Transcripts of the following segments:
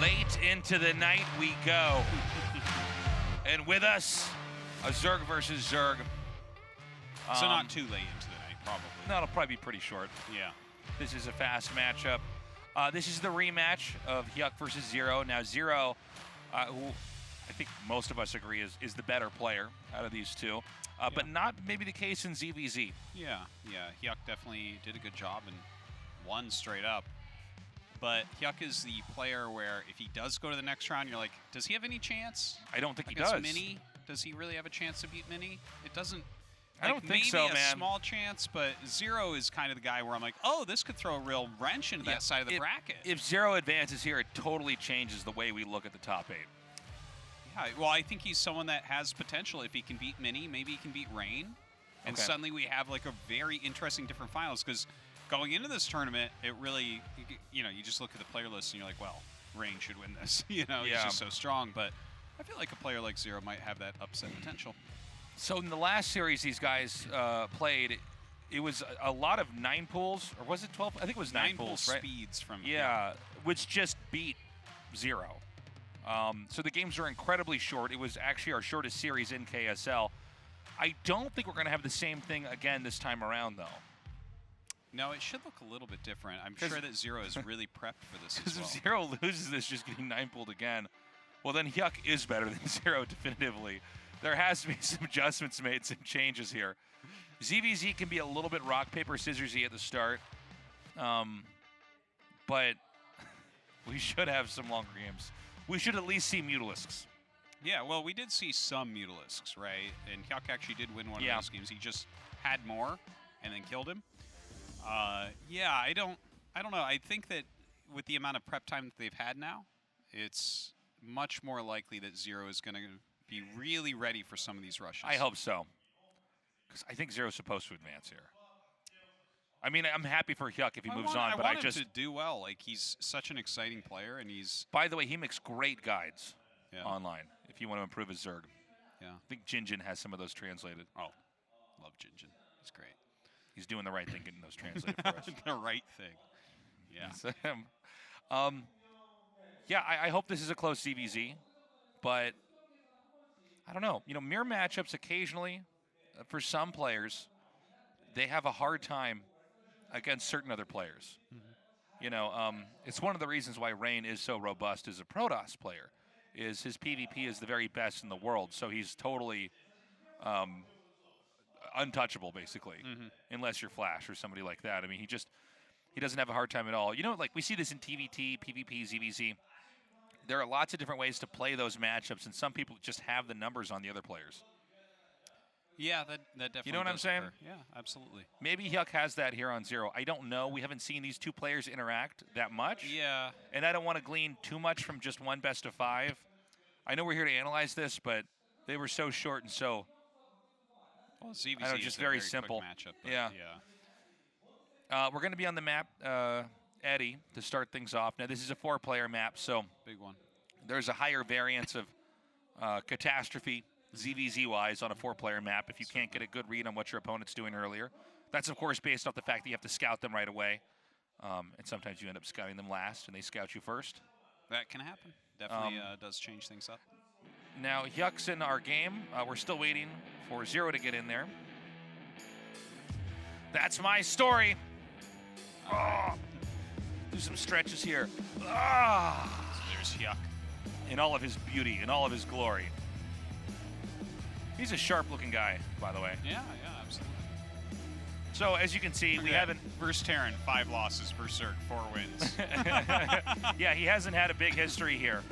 Late into the night we go. And with us, a Zerg versus Zerg. So not too late into the night, probably. No, it'll probably be pretty short. Yeah. This is a fast matchup. This is the rematch of HyuK versus Zero. Now, Zero, who I think most of us agree is the better player out of these two, but not maybe the case in ZvZ. Yeah. HyuK definitely did a good job and won straight up. But HyuK is the player where if he does go to the next round, you're like, does he have any chance? I don't think he does. Mini, does he really have a chance to beat Mini? It doesn't. I don't think so, man. Maybe a small chance, but Zero is kind of the guy where I'm like, oh, this could throw a real wrench into that side of the bracket. If Zero advances here, it totally changes the way we look at the top 8. Yeah, well, I think he's someone that has potential. If he can beat Mini, maybe he can beat Rain. And suddenly we have like a very interesting different finals because going into this tournament, it really, you just look at the player list and you're like, well, Rain should win this. He's just so strong. But I feel like a player like Zero might have that upset potential. So in the last series these guys played, it was a lot of 9 pools, or was it 12? I think it was 9 pools, right? Speeds from which just beat Zero. So the games were incredibly short. It was actually our shortest series in KSL. I don't think we're going to have the same thing again this time around, though. No, it should look a little bit different. I'm sure that Zero is really prepped for this as well. Because if Zero loses this just getting 9-pooled again, well, then HyuK is better than Zero definitively. There has to be some adjustments made, some changes here. ZvZ can be a little bit rock, paper, scissorsy at the start. But we should have some longer games. We should at least see Mutalisks. Yeah, well, we did see some Mutalisks, right? And HyuK actually did win one of those games. He just had more and then killed him. I don't know. I think that with the amount of prep time that they've had now, it's much more likely that Zero is going to be really ready for some of these rushes. I hope so. Because I think Zero's supposed to advance here. I mean, I'm happy for HyuK if he moves on, but I want just him to do well. Like, he's such an exciting player, and he's... By the way, he makes great guides online if you want to improve his Zerg. Yeah. I think Jinjin has some of those translated. Oh, love Jinjin. He's great. He's doing the right thing getting those translated for us. The right thing. Yeah. I hope this is a close ZvZ, but I don't know. Mirror matchups occasionally, for some players, they have a hard time against certain other players. Mm-hmm. It's one of the reasons why Rain is so robust as a Protoss player, is his PvP is the very best in the world, so he's totally untouchable, basically, unless you're Flash or somebody like that. I mean, he doesn't have a hard time at all. Like we see this in TVT, PvP, ZvZ. There are lots of different ways to play those matchups, and some people just have the numbers on the other players. Yeah, that definitely. You know what I'm saying? Yeah, absolutely. Maybe HyuK has that here on Zero. I don't know. We haven't seen these two players interact that much. Yeah. And I don't want to glean too much from just one best of 5. I know we're here to analyze this, but they were so short and so. Well, ZvZ is just a very simple matchup. Yeah. We're going to be on the map, Eddie, to start things off. Now, this is a 4-player map, so big one. There's a higher variance of catastrophe, ZvZ-wise, on a 4-player map if you can't get a good read on what your opponent's doing earlier. That's, of course, based off the fact that you have to scout them right away. And sometimes you end up scouting them last, and they scout you first. That can happen. Definitely does change things up. Now, HyuK's in our game. We're still waiting for Zero to get in there. That's my story. Do some stretches here. So there's HyuK. In all of his beauty, in all of his glory. He's a sharp-looking guy, by the way. Yeah, absolutely. So, as you can see, we haven't... Versus Terran, 5 losses. Berserk, 4 wins. Yeah, he hasn't had a big history here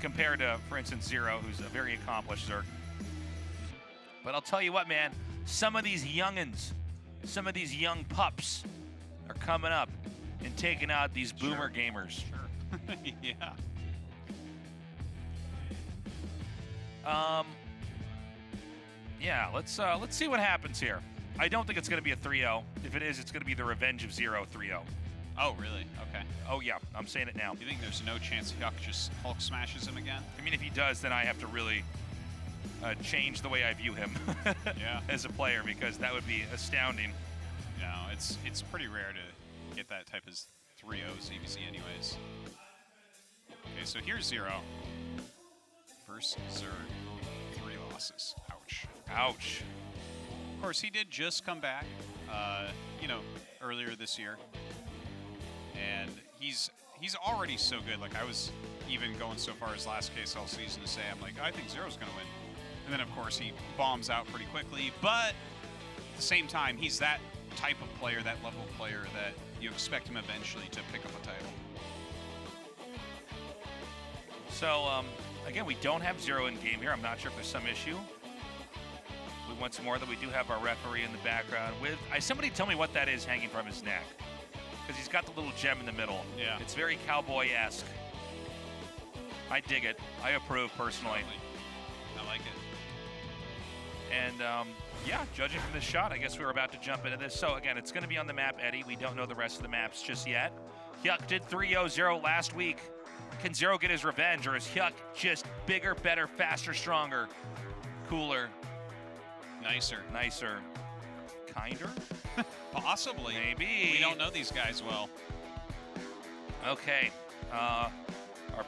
compared to, for instance, Zero, who's a very accomplished Zerg. But I'll tell you what, man, some of these youngins, some of these young pups are coming up and taking out these boomer gamers. Sure. Yeah. Let's see what happens here. I don't think it's going to be a 3-0. If it is, it's going to be the Revenge of Zero 3-0. Oh, really? Okay. Oh, yeah. I'm saying it now. You think there's no chance HyuK just Hulk smashes him again? I mean, if he does, then I have to really change the way I view him as a player, because that would be astounding. No, it's pretty rare to get that type of 3-0 ZvZ anyways. Okay, so here's 0. Versus Zerg. 3 losses. Ouch. Ouch. Of course, he did just come back, earlier this year. And he's already so good. Like, I was even going so far as last KSL season to say, I'm like, I think Zero's going to win. And then, of course, he bombs out pretty quickly. But at the same time, he's that type of player, that level of player that you expect him eventually to pick up a title. So, again, we don't have Zero in game here. I'm not sure if there's some issue. Once more, that we do have our referee in the background with. Somebody tell me what that is hanging from his neck, because he's got the little gem in the middle. Yeah, it's very cowboy-esque. I dig it. I approve personally. I like it. And yeah, judging from this shot, I guess we're about to jump into this. So again, it's going to be on the map, Eddie. We don't know the rest of the maps just yet. HyuK did 3-0-0 last week. Can Zero get his revenge, or is HyuK just bigger, better, faster, stronger, cooler? Nicer. Kinder? Possibly. Maybe. We don't know these guys well. Okay. Our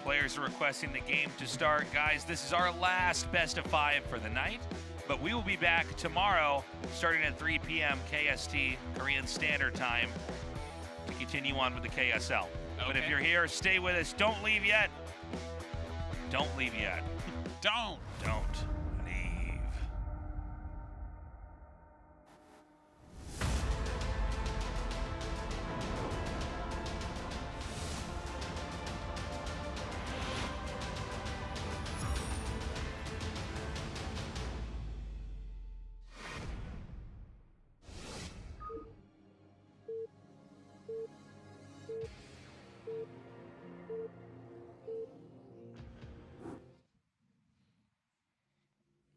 players are requesting the game to start. Guys, this is our last best of 5 for the night. But we will be back tomorrow, starting at 3 p.m. KST, Korean Standard Time, to continue on with the KSL. Okay. But if you're here, stay with us. Don't leave yet. Don't leave yet. Don't leave.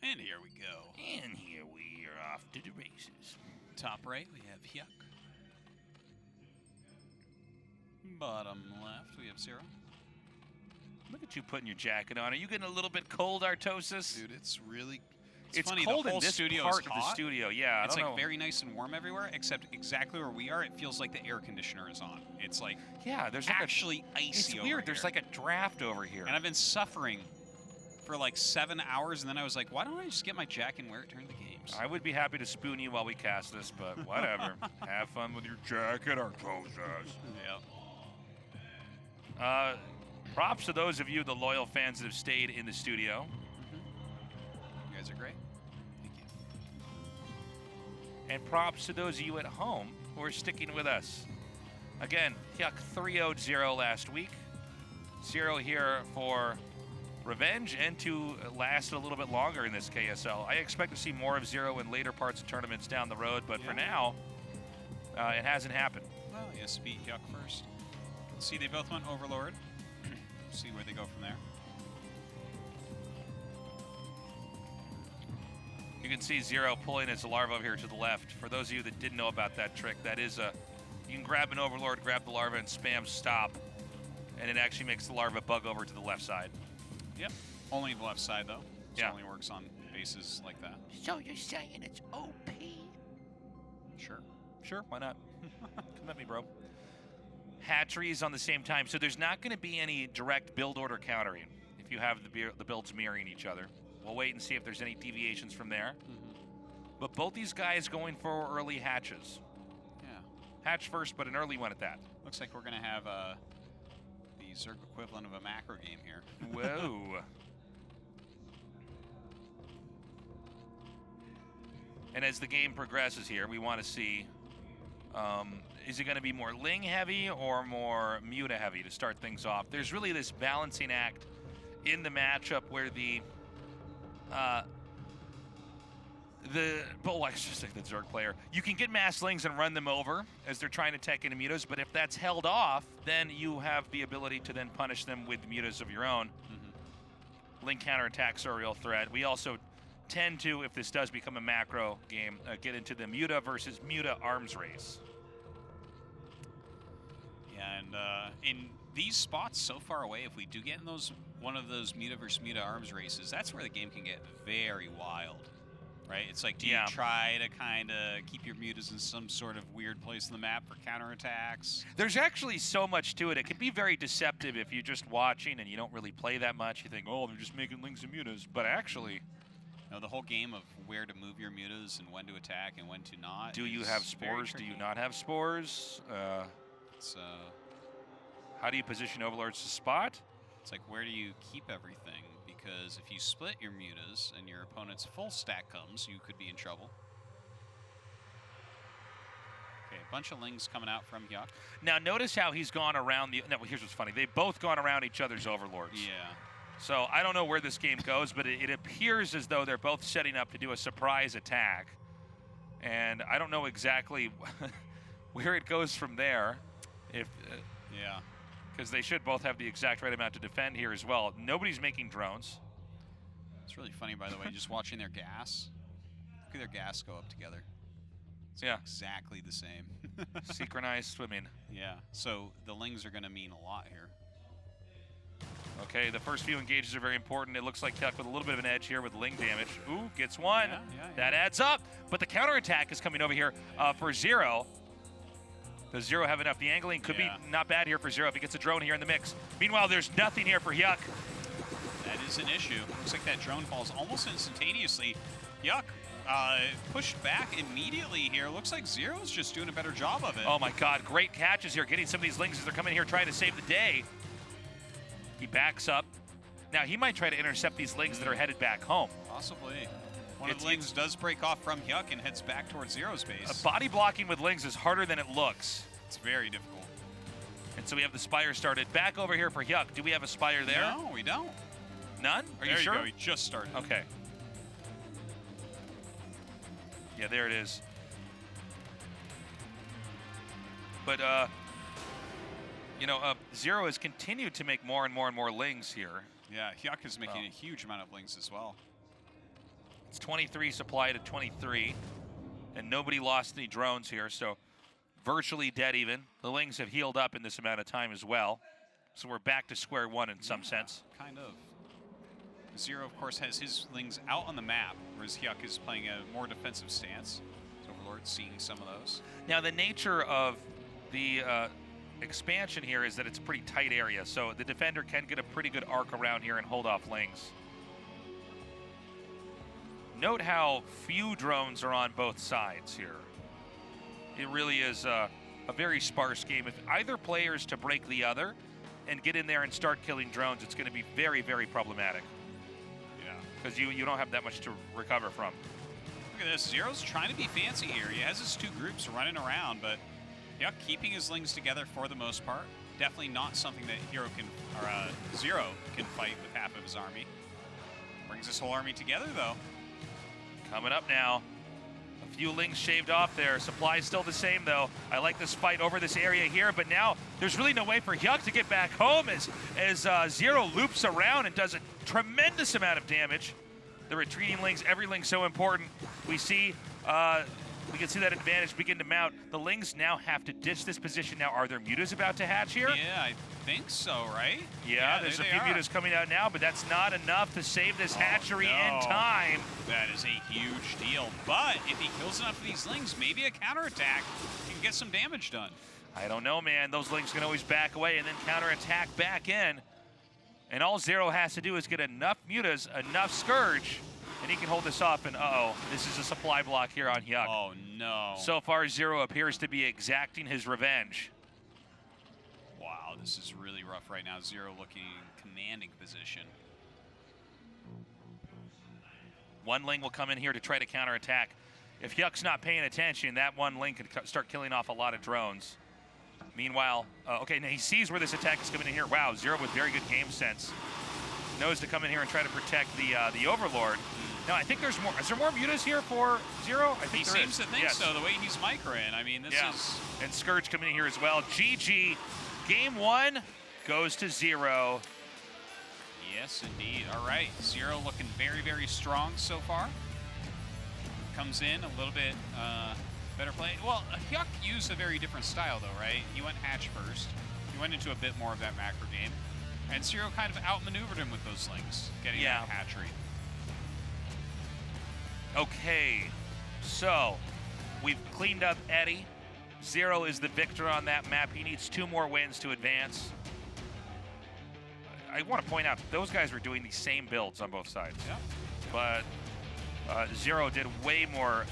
And here we go. And here we are off to the races. Top right, we have HyuK. Bottom left, we have Zero. Look at you putting your jacket on. Are you getting a little bit cold, Artosis? Dude, it's really... It's funny, cold the whole in this studio part is of the studio. Yeah, it's I don't like know. very nice and warm everywhere, except exactly where we are, it feels like the air conditioner is on. It's like there's actually like icy. It's weird. Over There's here. like a draft over here. And I've been suffering for like 7 hours, and then I was like, why don't I just get my jacket and wear it during the games? I would be happy to spoon you while we cast this, but whatever. Have fun with your jacket, Artosis. Yeah. Props to those of you, the loyal fans that have stayed in the studio. You guys are great. Thank you. And props to those of you at home who are sticking with us. Again, HyuK 3-0-0 last week. Zero here for revenge and to last a little bit longer in this KSL. I expect to see more of Zero in later parts of tournaments down the road, but for now, it hasn't happened. Well, he has to beat HyuK first. See, they both went Overlord. See where they go from there. You can see Zero pulling his larva over here to the left. For those of you that didn't know about that trick, that is you can grab an Overlord, grab the larva, and spam stop, and it actually makes the larva bug over to the left side. Yep. Only the left side, though. It Yeah. only works on bases like that. So you're saying it's OP? Sure, why not? Come at me, bro. Hatcheries on the same time, so there's not going to be any direct build order countering if you have the builds mirroring each other. We'll wait and see if there's any deviations from there. But both these guys going for early hatches. Yeah. Hatch first, but an early one at that. Looks like we're going to have the Zerg equivalent of a macro game here. Whoa. And as the game progresses here, we want to see, is it going to be more Ling heavy or more Muta heavy to start things off? There's really this balancing act in the matchup where I should say the Zerg player, you can get mass Lings and run them over as they're trying to tech into mutas, but if that's held off, then you have the ability to then punish them with mutas of your own. Ling counterattacks are a real threat. We also tend to, if this does become a macro game, get into the Muta versus Muta arms race. Yeah, and in these spots so far away, if we do get in one of those Muta versus Muta arms races, that's where the game can get very wild. right? It's like, do you try to kind of keep your mutas in some sort of weird place on the map for counterattacks? There's actually so much to it. It can be very deceptive if you're just watching and you don't really play that much. You think, oh, they're just making lings and mutas. But actually, the whole game of where to move your mutas and when to attack and when to not. Do you have spores? Do you not have spores? How do you position overlords to spot? It's like, where do you keep everything? Because if you split your mutas and your opponent's full stack comes, you could be in trouble. Okay, a bunch of lings coming out from HyuK. Now notice how he's gone around the. No, here's what's funny. They've both gone around each other's overlords. Yeah. So I don't know where this game goes, but it appears as though they're both setting up to do a surprise attack, and I don't know exactly where it goes from there. If yeah. Because they should both have the exact right amount to defend here as well. Nobody's making drones. It's really funny, by the way, just watching their gas. Look at their gas go up together. It's exactly the same. Synchronized swimming. Yeah, so the lings are going to mean a lot here. Okay, the first few engages are very important. It looks like HyuK with a little bit of an edge here with ling damage. Ooh, gets one. That adds up. But the counterattack is coming over here for Zero. Does Zero have enough? The angling could be not bad here for Zero if he gets a drone here in the mix. Meanwhile, there's nothing here for HyuK. That is an issue. Looks like that drone falls almost instantaneously. HyuK pushed back immediately here. Looks like Zero's just doing a better job of it. Oh my God, great catches here. Getting some of these lings as they're coming here trying to save the day. He backs up. Now he might try to intercept these lings that are headed back home. Possibly. One of the lings does break off from HyuK and heads back towards Zero's base. Body blocking with lings is harder than it looks. It's very difficult. And so we have the Spire started. Back over here for HyuK. Do we have a Spire there? No, we don't. None? Are you sure? There you go. He just started. Okay. Yeah, there it is. But, Zero has continued to make more and more and more lings here. Yeah, HyuK is making a huge amount of lings as well. It's 23 supply to 23, and nobody lost any drones here, so virtually dead even. The lings have healed up in this amount of time as well, so we're back to square one in some sense. Kind of. Zero, of course, has his lings out on the map, whereas HyuK is playing a more defensive stance. Overlord seeing some of those. Now, the nature of the expansion here is that it's a pretty tight area, so the defender can get a pretty good arc around here and hold off lings. Note how few drones are on both sides here. It really is a very sparse game. If either player is to break the other and get in there and start killing drones, it's going to be very, very problematic. Yeah. Because you don't have that much to recover from. Look at this. Zero's trying to be fancy here. He has his two groups running around, but HyuK keeping his lings together for the most part. Definitely not something that Zero can fight with half of his army. Brings his whole army together, though. Coming up now. A few lings shaved off there. Supply's still the same, though. I like this fight over this area here, but now there's really no way for HyuK to get back home as Zero loops around and does a tremendous amount of damage. The retreating lings, every link so important. We can see that advantage begin to mount. The lings now have to ditch this position. Now, are there mutas about to hatch here? Yeah, I think so, right? Yeah, there's a few mutas coming out now, but that's not enough to save this hatchery in time. That is a huge deal. But if he kills enough of these lings, maybe a counterattack can get some damage done. I don't know, man. Those lings can always back away and then counterattack back in. And all Zero has to do is get enough mutas, enough Scourge, and he can hold this off, and this is a supply block here on HyuK. Oh, no. So far, Zero appears to be exacting his revenge. Wow, this is really rough right now. Zero looking in commanding position. One ling will come in here to try to counterattack. If HyuK's not paying attention, that one ling can start killing off a lot of drones. Meanwhile, okay, now he sees where this attack is coming in here. Wow, Zero with very good game sense. Knows to come in here and try to protect the Overlord. Now, I think there's more. Is there more mutas here for Zero? I think he seems to think so, the way he's microing. I mean, this is... And Scourge coming in here as well. GG. Game one goes to Zero. Yes, indeed. All right, Zero looking very, very strong so far. Comes in a little bit better play. Well, HyuK used a very different style, though, right? He went hatch first. He went into a bit more of that macro game. And Zero kind of outmaneuvered him with those slings, getting that hatchery. Okay, so we've cleaned up Eddie. Zero is the victor on that map. He needs 2 more wins to advance. I want to point out, those guys were doing the same builds on both sides. Yeah. But Zero did way more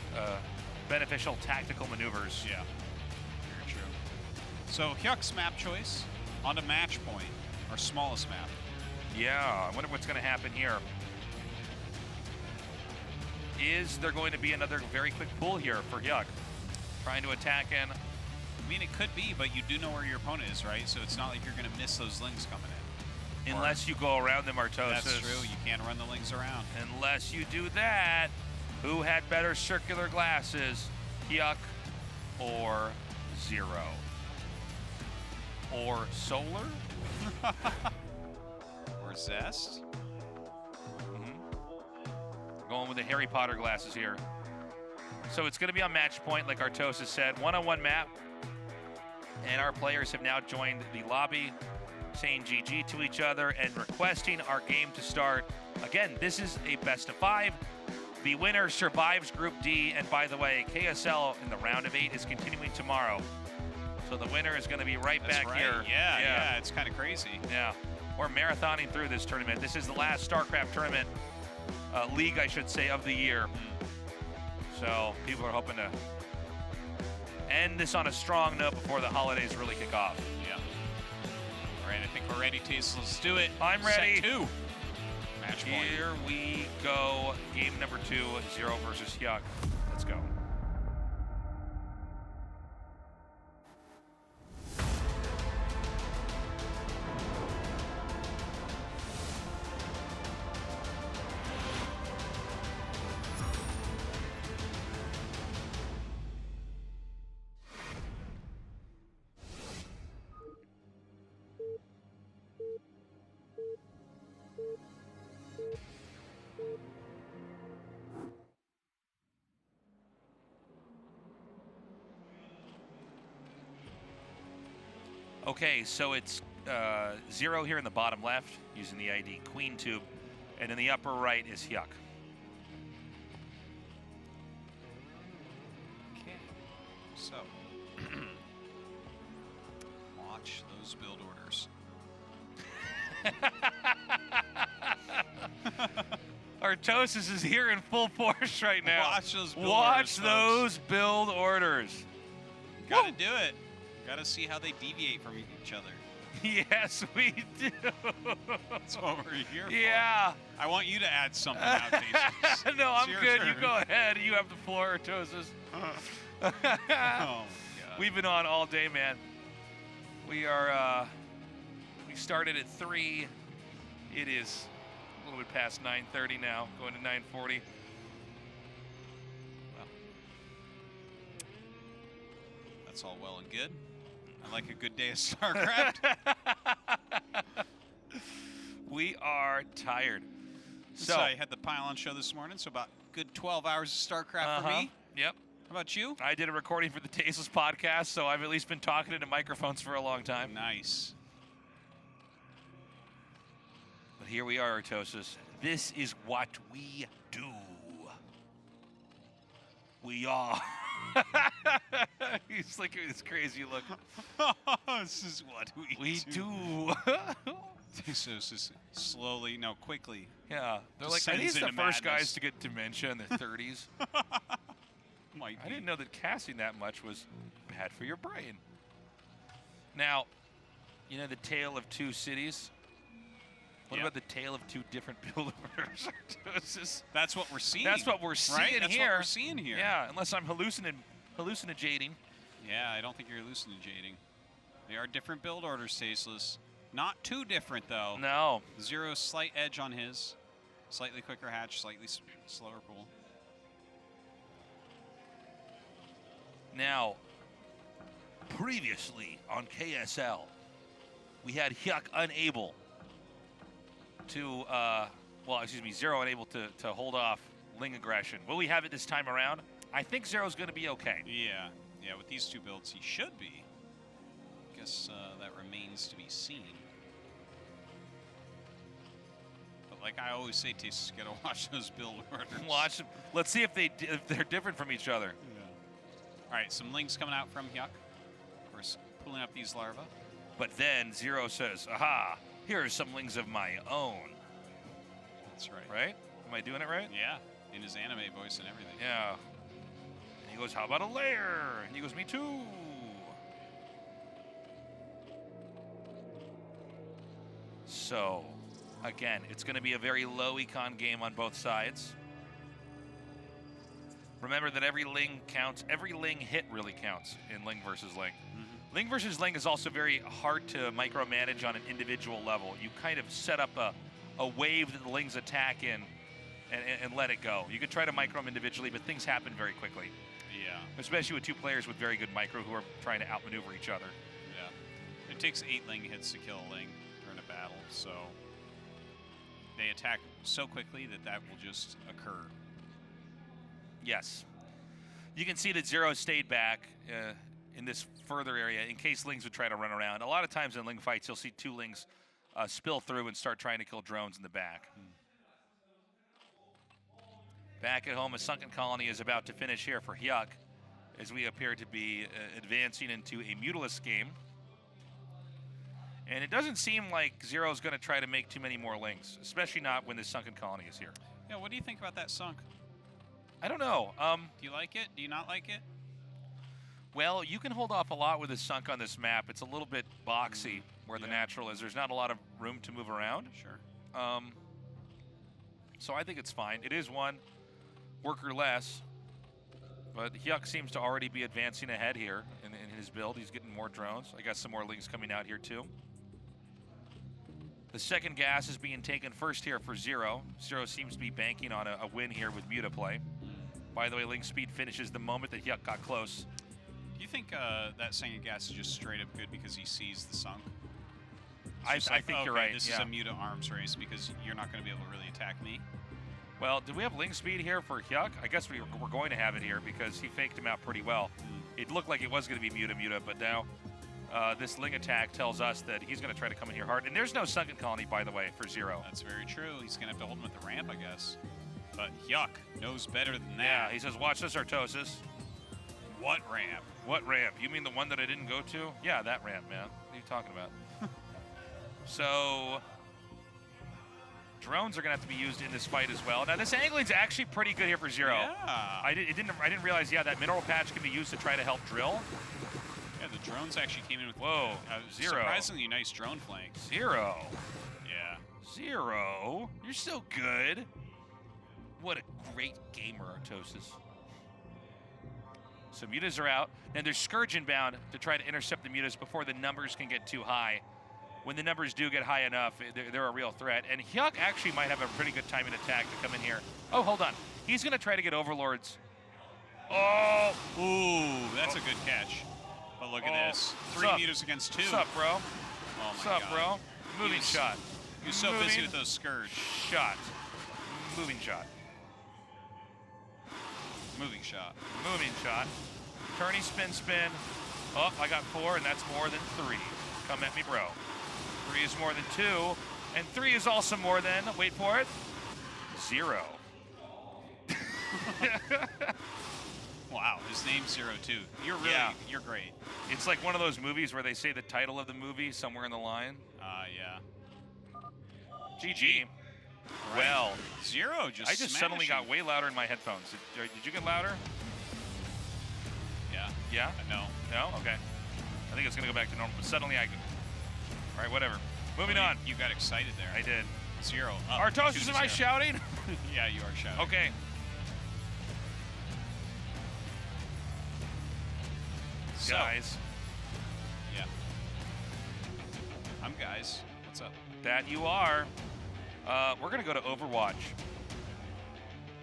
beneficial tactical maneuvers. Yeah, very true. So HyuK's map choice onto match point, our smallest map. Yeah, I wonder what's going to happen here. Is there going to be another very quick pull here for HyuK? Trying to attack in. I mean, it could be, but you do know where your opponent is, right? So it's not like you're going to miss those lings coming in. Unless you go around them, Artosis. That's true. You can't run the lings around. Unless you do that, who had better circular glasses, HyuK or Zero? Or Solar? Or Zest? Going with the Harry Potter glasses here. So it's going to be on match point, like Artosis said. One-on-one map. And our players have now joined the lobby, saying GG to each other and requesting our game to start. Again, this is a best of 5. The winner survives Group D. And by the way, KSL in the round of 8 is continuing tomorrow. So the winner is going to be right That's back right. here. Yeah, it's kind of crazy. Yeah, we're marathoning through this tournament. This is the last StarCraft tournament, league, I should say, of the year. So people are hoping to end this on a strong note before the holidays really kick off. Yeah. All right, I think we're ready, Taste. Let's do it. I'm ready. Set 2. Match point. Here we go. Game number 2, Zero versus HyuK. Let's go. Okay, so it's Zero here in the bottom left using the ID Queen Tube, and in the upper right is HyuK. Okay, so watch those build orders. Artosis is here in full force right now. Watch those build Watch orders, those build orders. Gotta do it. Gotta see how they deviate from each other. Yes, we do. That's what we're here for. Yeah. I want you to add something now, Taste. No, I'm It's your good. turn. You go ahead. You have the floor, Artosis. Oh my God. We've been on all day, man. We are, we started at 3. It is a little bit past 9:30 now, going to 9:40. Well, that's all well and good. I like a good day of StarCraft. We are tired. So I had the pylon show this morning, so about good 12 hours of StarCraft for me. Yep. How about you? I did a recording for the Tasteless podcast, so I've at least been talking into microphones for a long time. Nice. But here we are, Artosis. This is what we do. We are. He's looking at this crazy look. This is what we do. So just slowly, no, quickly. Yeah. They're like, are Descends these the into first guys madness. to get dementia in their 30s? Might I be. didn't know that casting that much was bad for your brain. Now, you know the tale of 2 cities? What Yeah. about the tale of 2 different build orders? That's what we're seeing. That's what we're seeing right? That's here. what we're seeing here. Yeah, unless I'm hallucinating. Yeah, I don't think you're hallucinating. They are different build orders, Tasteless. Not too different, though. No. Zero slight edge on his. Slightly quicker hatch, slightly slower pull. Now, previously on KSL, we had HyuK unable to, Zero unable to hold off Ling aggression. Will we have it this time around? I think Zero's going to be okay. Yeah, with these 2 builds, he should be. Guess that remains to be seen. But like I always say, Tastes, gotta watch those build orders. Watch them. Let's see if they're different from each other. Yeah. All right, some links coming out from HyuK. Of course, pulling up these larvae. But then Zero says, aha, here are some lings of my own. That's right. Right? Am I doing it right? Yeah, in his anime voice and everything. Yeah. And he goes, how about a lair? And he goes, me too. So, again, it's going to be a very low econ game on both sides. Remember that every ling counts. Every ling hit really counts in ling versus ling. Mm-hmm. Ling versus ling is also very hard to micromanage on an individual level. You kind of set up a wave that the lings attack in and let it go. You could try to micro them individually, but things happen very quickly. Yeah. Especially with two players with very good micro who are trying to outmaneuver each other. Yeah. It takes 8 ling hits to kill a ling during a battle, so they attack so quickly that will just occur. Yes. You can see that Zero stayed back in this further area in case lings would try to run around. A lot of times in ling fights, you'll see 2 lings spill through and start trying to kill drones in the back. Back at home, a sunken colony is about to finish here for HyuK as we appear to be advancing into a mutalist game. And it doesn't seem like Zero's going to try to make too many more lings, especially not when this sunken colony is here. Yeah, what do you think about that sunk? I don't know. Do you like it? Do you not like it? Well, you can hold off a lot with this sunk on this map. It's a little bit boxy where the natural is. There's not a lot of room to move around. Sure. So I think it's fine. It is one worker less, but HyuK seems to already be advancing ahead here in his build. He's getting more drones. I got some more lings coming out here too. The second gas is being taken first here for Zero. Zero seems to be banking on a win here with Muta play. By the way, ling speed finishes the moment that HyuK got close. Do you think that second gas is just straight up good because he sees the sunk? I think you're right. This is a Muta arms race because you're not going to be able to really attack me. Well, do we have ling speed here for HyuK? I guess we're going to have it here because he faked him out pretty well. It looked like it was going to be Muta, but now this ling attack tells us that he's going to try to come in here hard. And there's no sunken colony, by the way, for Zero. That's very true. He's going to have to hold him with the ramp, I guess. But HyuK knows better than that. Yeah, he says, watch this, Artosis. What ramp? What ramp? You mean the one that I didn't go to? Yeah, that ramp, man. What are you talking about? So, drones are going to have to be used in this fight as well. Now, this angling's actually pretty good here for Zero. Yeah. I didn't realize, yeah, that mineral patch can be used to try to help drill. Yeah, the drones actually came in with Whoa, Zero. Surprisingly nice drone flank. Zero. Yeah. Zero. You're so good. What a great gamer, Artosis. So mutas are out. And there's Scourge inbound to try to intercept the mutas before the numbers can get too high. When the numbers do get high enough, they're a real threat. And HyuK actually might have a pretty good timing attack to come in here. Oh, hold on. He's going to try to get Overlords. Oh! Ooh, that's a good catch. But look at this. 3 mutas against 2. What's up, bro? Oh my What's up, bro? Moving shot. You're so busy with those Scourge. Shot. Moving shot. Moving shot. Moving shot. Tourney, spin, spin. Oh, I got 4, and that's more than 3. Come at me, bro. 3 is more than 2, and 3 is also more than, wait for it, 0. Wow, his name's Zero too. You're great. It's like one of those movies where they say the title of the movie somewhere in the line. Yeah. GG. Right. Well, Zero just I just suddenly got way louder in my headphones. Did you get louder? Yeah. Yeah? No. No? Okay. I think it's going to go back to normal, but suddenly I... All right, whatever. Moving on. You got excited there. I did. Zero. Artosis, am I shouting? Yeah, you are shouting. Okay. So, guys. Yeah. I'm guys. What's up? That you are. We're going to go to Overwatch.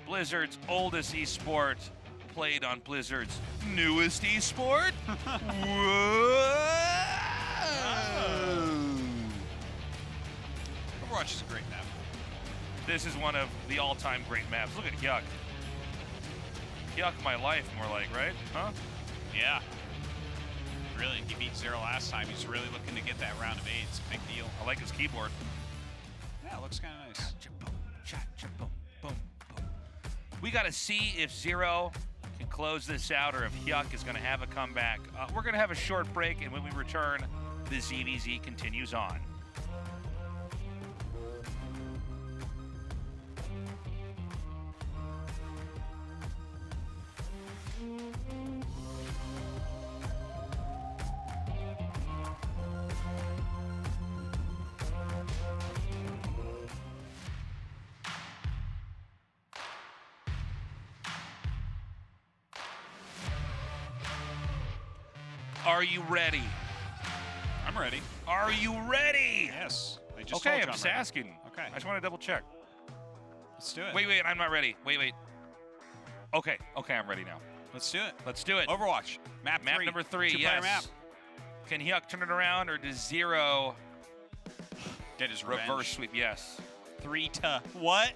Blizzard's oldest esport played on Blizzard's newest esport. Overwatch is a great map. This is one of the all-time great maps. Look at HyuK. HyuK my life, more like, right? Huh? Yeah. Really, he beat Zero last time. He's really looking to get that round of 8. It's a big deal. I like his keyboard. Yeah, it looks kind of nice. We got to see if Zero can close this out or if HyuK is going to have a comeback. We're going to have a short break, and when we return, the ZvZ continues on. Are you ready? I'm ready. Are you ready? Yes. I just Okay, told you I'm just ready. asking. Okay. I just want to double check. Let's do it. Wait, I'm not ready. Wait. Okay, I'm ready now. Let's do it. Let's do it. Overwatch. Map number 3, Two-player yes. map. Can HyuK turn it around, or does Zero Get his revenge. reverse sweep? Yes. 3 to what?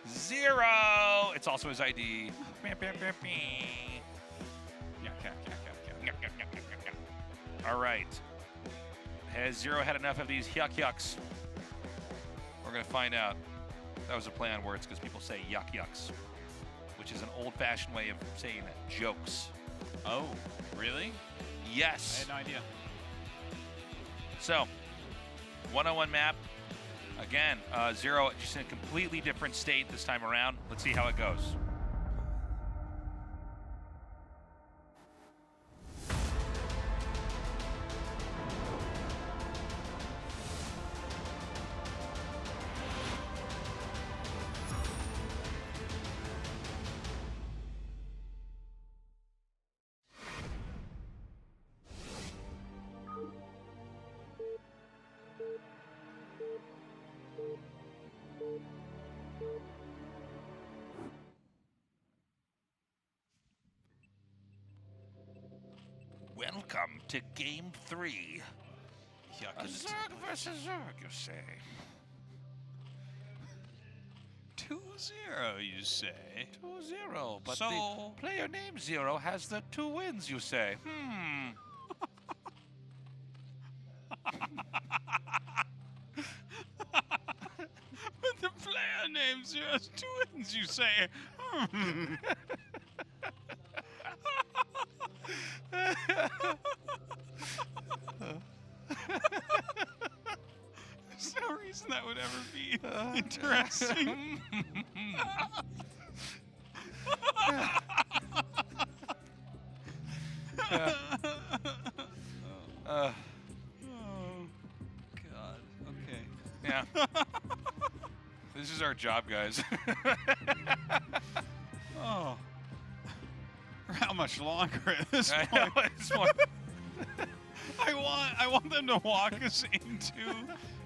0. It's also his ID. All right. Has Zero had enough of these HyuKs? We're going to find out. That was a play on words because people say yucks, which is an old-fashioned way of saying jokes. Oh, really? Yes. I had no idea. So, 101 map. Again, Zero just in a completely different state this time around. Let's see how it goes. Welcome to Game 3. HyuK in the Zerg versus Zerg, you say? 2-0, you say? 2-0, but So- the player named Zero has the 2 wins, you say? But the player name has 2 wins, you say? There's no reason that would ever be interesting. Uh, Oh, God. Okay. yeah. This is our job, guys. Oh. For how much longer at this I point? know, it's one- I want them to walk us into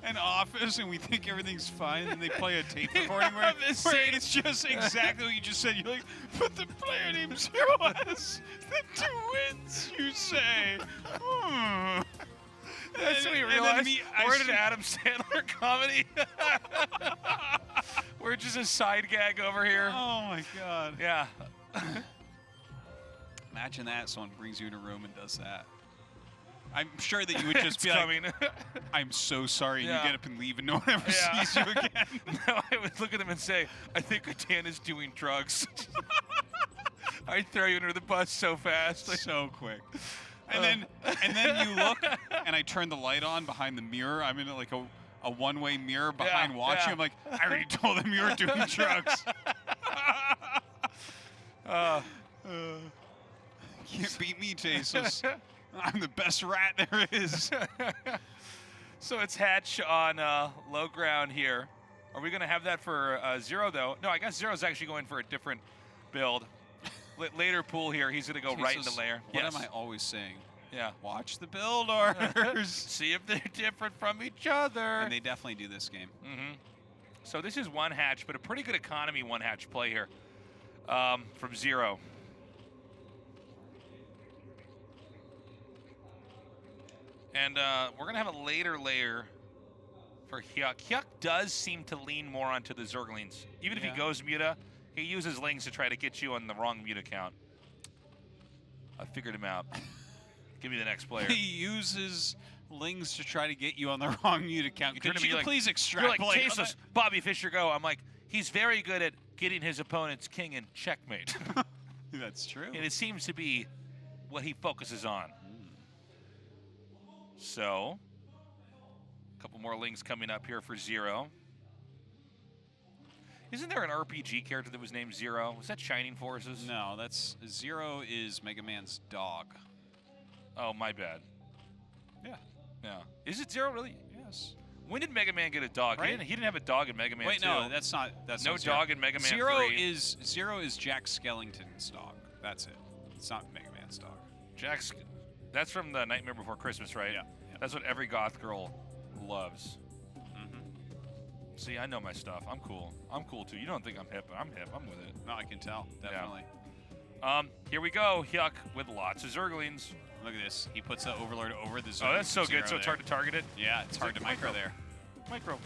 an office and we think everything's fine, and they play a tape recording where it's just exactly what you just said. You're like, but the player named Zero has the 2 wins, you say. That's what we realized. We're in an Adam Sandler comedy. We're just a side gag over here. Oh my God. Yeah. Imagine that someone brings you in a room and does that. I'm sure that you would just It's be coming. like, I'm so sorry, and Yeah. you get up and leave and no one ever Yeah. sees you again. No, I would look at him and say, I think Catan is doing drugs. I'd throw you under the bus so fast. Like, So quick. And then you look, and I turn the light on behind the mirror. I'm in like a one-way mirror behind watching. yeah. I'm like, I already told them you were doing drugs. Can't beat me, Jesus. I'm the best rat there is. So it's Hatch on low ground here. Are we going to have that for Zero, though? No, I guess Zero's actually going for a different build. Later pool here, he's going to go right into layer. What am I always saying? Yeah. Watch the build orders. See if they're different from each other. And they definitely do this game. Mm-hmm. So this is one hatch, but a pretty good economy one hatch play here from Zero. And we're going to have a later layer for HyuK. HyuK does seem to lean more onto the Zerglings. Even if he goes Muta, he uses Lings to try to get you on the wrong Muta count. I figured him out. Give me the next player. He uses Lings to try to get you on the wrong mute account. Could you please You're extrapolate? like, Jesus, Bobby Fischer, go. I'm like, he's very good at getting his opponent's king in checkmate. That's true. And it seems to be what he focuses on. So, a couple more links coming up here for Zero. Isn't there an RPG character that was named Zero? Was that Shining Forces? No, that's Zero is Mega Man's dog. Oh, my bad. Yeah. Yeah. Is it Zero really? Yes. When did Mega Man get a dog? Right? He didn't have a dog in Mega Man 2. Wait, no, that's not. That's no not Zero. dog in Mega Man Zero 3. Zero is Jack Skellington's dog. That's it. It's not Mega Man's dog. Jack's. That's from the Nightmare Before Christmas, right? Yeah. That's what every goth girl loves. See, I know my stuff. I'm cool. I'm cool too. You don't think I'm hip, but I'm hip. I'm with it. No, I can tell. Definitely. Yeah. Here we go. HyuK with lots of Zerglings. Look at this. He puts the Overlord over the Oh, that's so good. So it's hard to target it. Yeah, it's hard to micro there. Micro.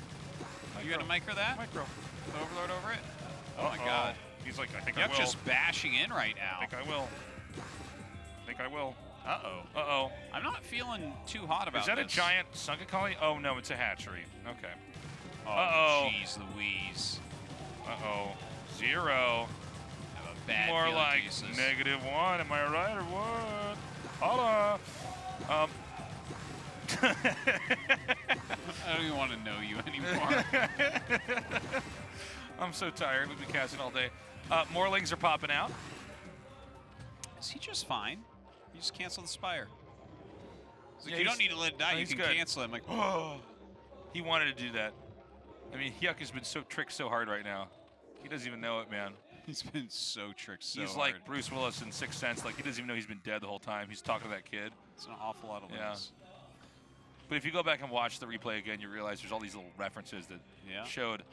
You gonna micro that? Micro. The Overlord over it? Oh my God. He's like, I think I will. HyuK just bashing in right now. I think I will. I think I will. Uh-oh. Uh-oh. I'm not feeling too hot about this. Is that this. a giant sunken colony? Oh, no, it's a hatchery. Okay. Oh, jeez Louise. Uh-oh. Zero. I have a bad More feeling, like Jesus. -1. Am I right or what? Holla. I don't even want to know you anymore. I'm so tired. We've been casting all day. More lings are popping out. Is he just fine? You just cancel the Spire. He's like, Yeah, you don't need to let it die. no, You he's can good. cancel it. I'm like, oh. He wanted to do that. I mean, HyuK has been so tricked so hard right now. He doesn't even know it, man. He's been so tricked so He's hard. like Bruce Willis in Sixth Sense. Like, he doesn't even know he's been dead the whole time. He's talking to that kid. It's an awful lot of Yeah. links. But if you go back and watch the replay again, you realize there's all these little references that showed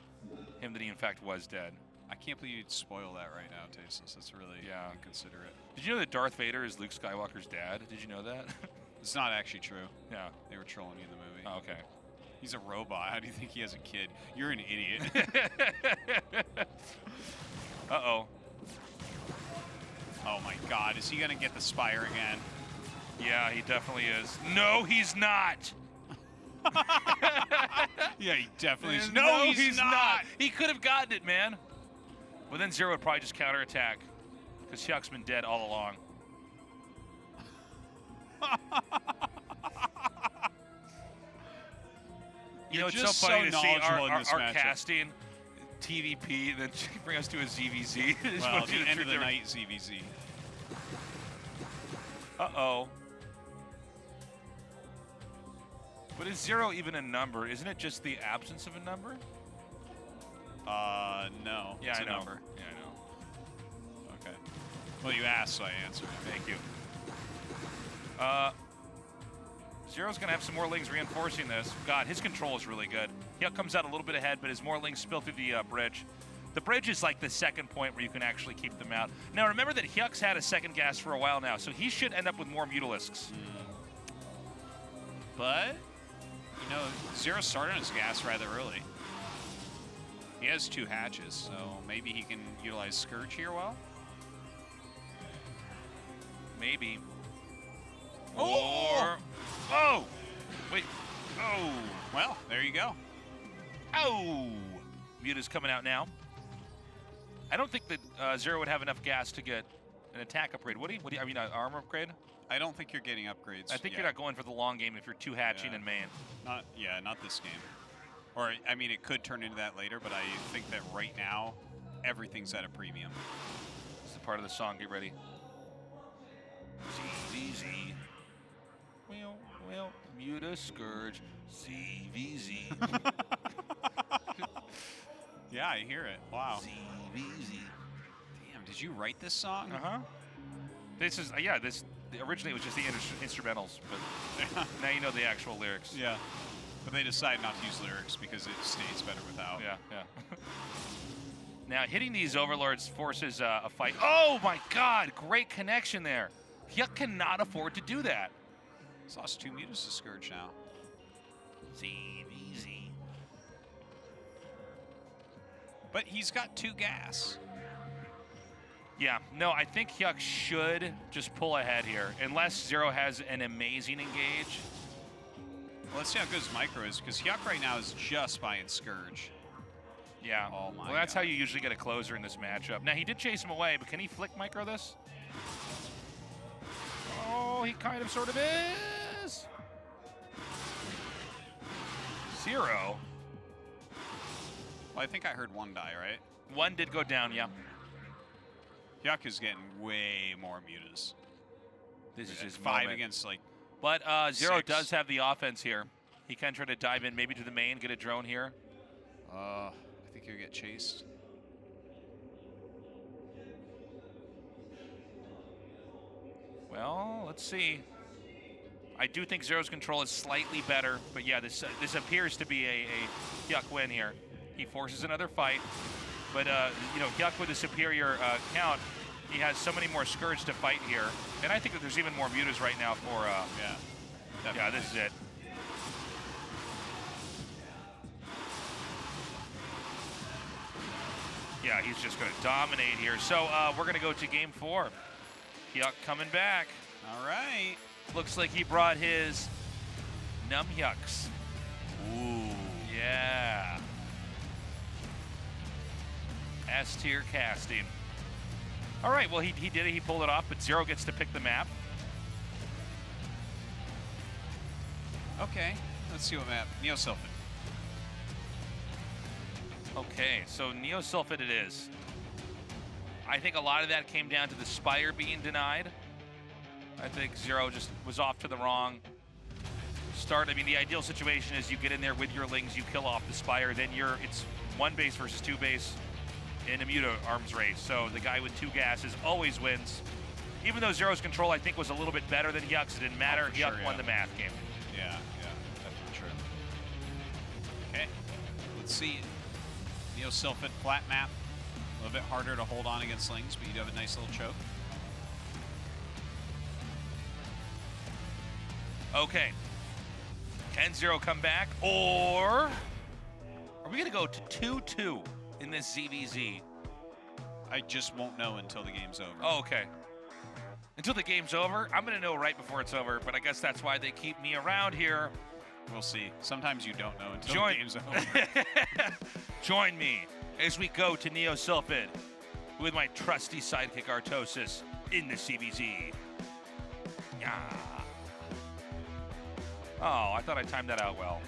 him that he, in fact, was dead. I can't believe you'd spoil that right now, Tasis. That's really inconsiderate. Did you know that Darth Vader is Luke Skywalker's dad? Did you know that? It's not actually true. Yeah. They were trolling you in the movie. Oh, okay. He's a robot. How do you think he has a kid? You're an idiot. Uh-oh. Oh, my God. Is he going to get the Spire again? Yeah, he definitely is. No, he's not. Yeah, he definitely is. No, he's not. He could have gotten it, man. But then Zero would probably just counterattack because HyuK's been dead all along. You know, it's so funny to see our casting, TVP, then bring us to a ZvZ. Well, the end of the night ZvZ. Uh-oh. But is Zero even a number? Isn't it just the absence of a number? No. Yeah, it's I a know. number. Yeah, I know. Okay. Well, you asked, so I answered. Thank you. Zero's going to have some more lings reinforcing this. God, his control is really good. HyuK comes out a little bit ahead, but his more lings spill through the bridge. The bridge is like the second point where you can actually keep them out. Now, remember that HyuK's had a second gas for a while now, so he should end up with more Mutalisks. But, you know, Zero started on his gas rather early. He has 2 hatches, so maybe he can utilize Scourge here well? Maybe. Oh! Or... Oh! Wait. Oh! Well, there you go. Oh! Muta's coming out now. I don't think that Zero would have enough gas to get an attack upgrade. Would he? I mean, an armor upgrade? I don't think you're getting upgrades. I think you're not going for the long game if you're 2 hatching in main. Not this game. Or, I mean, it could turn into that later, but I think that right now, everything's at a premium. This is part of the song. Get ready. ZvZ. Well, Muta Scourge. ZvZ. Yeah, I hear it. Wow. ZvZ. Damn, did you write this song? Uh-huh. This is, originally it was just the instrumentals, but now you know the actual lyrics. Yeah. But they decided not to use lyrics because it stays better without. Yeah. Now, hitting these Overlords forces a fight. Oh, my God. Great connection there. HyuK cannot afford to do that. He's lost 2 Mutas to Scourge now. ZvZ. But he's got 2 gas. Yeah. No, I think HyuK should just pull ahead here, unless Zero has an amazing engage. Well, let's see how good his micro is, because HyuK right now is just buying Scourge. Yeah. Oh my well, that's God. how you usually get a closer in this matchup. Now, he did chase him away, but can he flick micro this? Oh, he kind of sort of is. 0. Well, I think I heard 1 die, right? 1 did go down, yeah. HyuK is getting way more mutas. This is his 5 moment. against, like, But Zero 6. does have the offense here. He can try to dive in maybe to the main, get a drone here. I think he'll get chased. Well, let's see. I do think Zero's control is slightly better, but yeah, this appears to be a HyuK win here. He forces another fight, but you know, HyuK with a superior count, he has so many more Scourge to fight here, and I think that there's even more mutas right now for. Yeah. Yeah, Definitely. this is it. Yeah, he's just going to dominate here. So we're going to go to game 4. HyuK coming back. All right. Looks like he brought his numb HyuKs. Ooh. Yeah. S-tier casting. All right, well, he did it. He pulled it off, but Zero gets to pick the map. Okay. Let's see what map. Neo-Sylphid. Okay, so Neo-Sylphid it is. I think a lot of that came down to the Spire being denied. I think Zero just was off to the wrong start. I mean, the ideal situation is you get in there with your Lings, you kill off the Spire, then it's 1 base versus 2 base in a muta arms race. So the guy with 2 gases always wins. Even though Zero's control, I think, was a little bit better than HyuK's, it didn't matter. HyuK sure, won yeah. the math game. Yeah, definitely true. Okay, let's see. Neo-Sylphid flat map. A little bit harder to hold on against Lings, but you do have a nice little choke. Okay. Can Zero come back, or are we going to go to 2-2 in this ZvZ? I just won't know until the game's over. Oh, okay. Until the game's over? I'm going to know right before it's over, but I guess that's why they keep me around here. We'll see. Sometimes you don't know until the game's over. Join me as we go to Neo-Sylphid with my trusty sidekick Artosis in the ZvZ. Yeah. Oh, I thought I timed that out well.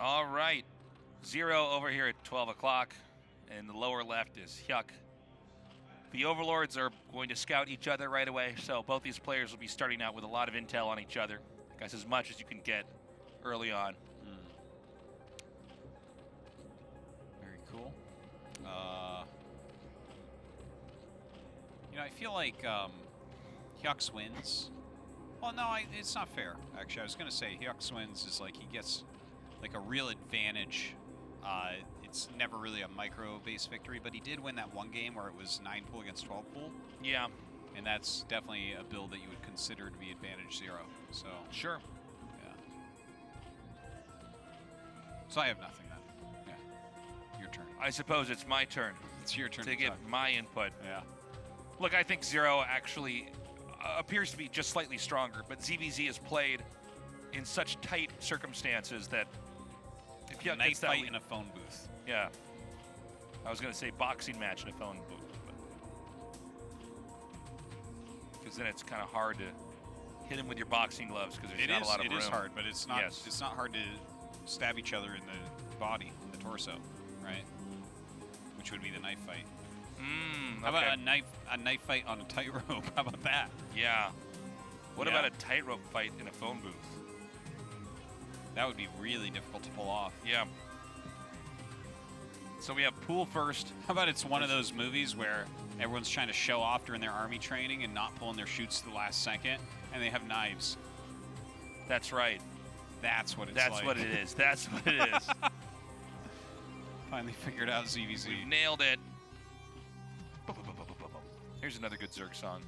All right, Zero over here at 12 o'clock, and the lower left is HyuK. The Overlords are going to scout each other right away, so both these players will be starting out with a lot of intel on each other. I guess as much as you can get early on. Very cool. You know, I feel like HyuK's wins. Well, no, it's not fair. Actually, I was going to say HyuK's wins is like he gets like a real advantage. It's never really a micro-based victory, but he did win that one game where it was 9 pool against 12 pool. Yeah. And that's definitely a build that you would consider to be advantage 0. So Sure. yeah. So I have nothing then. Yeah. Your turn. I suppose it's my turn It's your turn to give talk. my input. Yeah. Look, I think Zero actually appears to be just slightly stronger, but ZvZ is played in such tight circumstances that if HyuK Night gets that fight lead- in a phone booth. Yeah. I was going to say boxing match in a phone booth, because then it's kind of hard to hit him with your boxing gloves because there's not a lot of room. It is hard, but it's not. Yes. It's not hard to stab each other in the body, in the torso, right? Which would be the knife fight. How about a knife fight on a tightrope? How about that? Yeah. What Yeah. about a tightrope fight in a phone booth? That would be really difficult to pull off. Yeah. So we have pool first. How about it's one of those movies where everyone's trying to show off during their army training and not pulling their chutes to the last second, and they have knives. That's right. That's what it's That's like. what it is. That's what it is. Finally figured out ZvZ. We've nailed it. Here's another good Zerg song.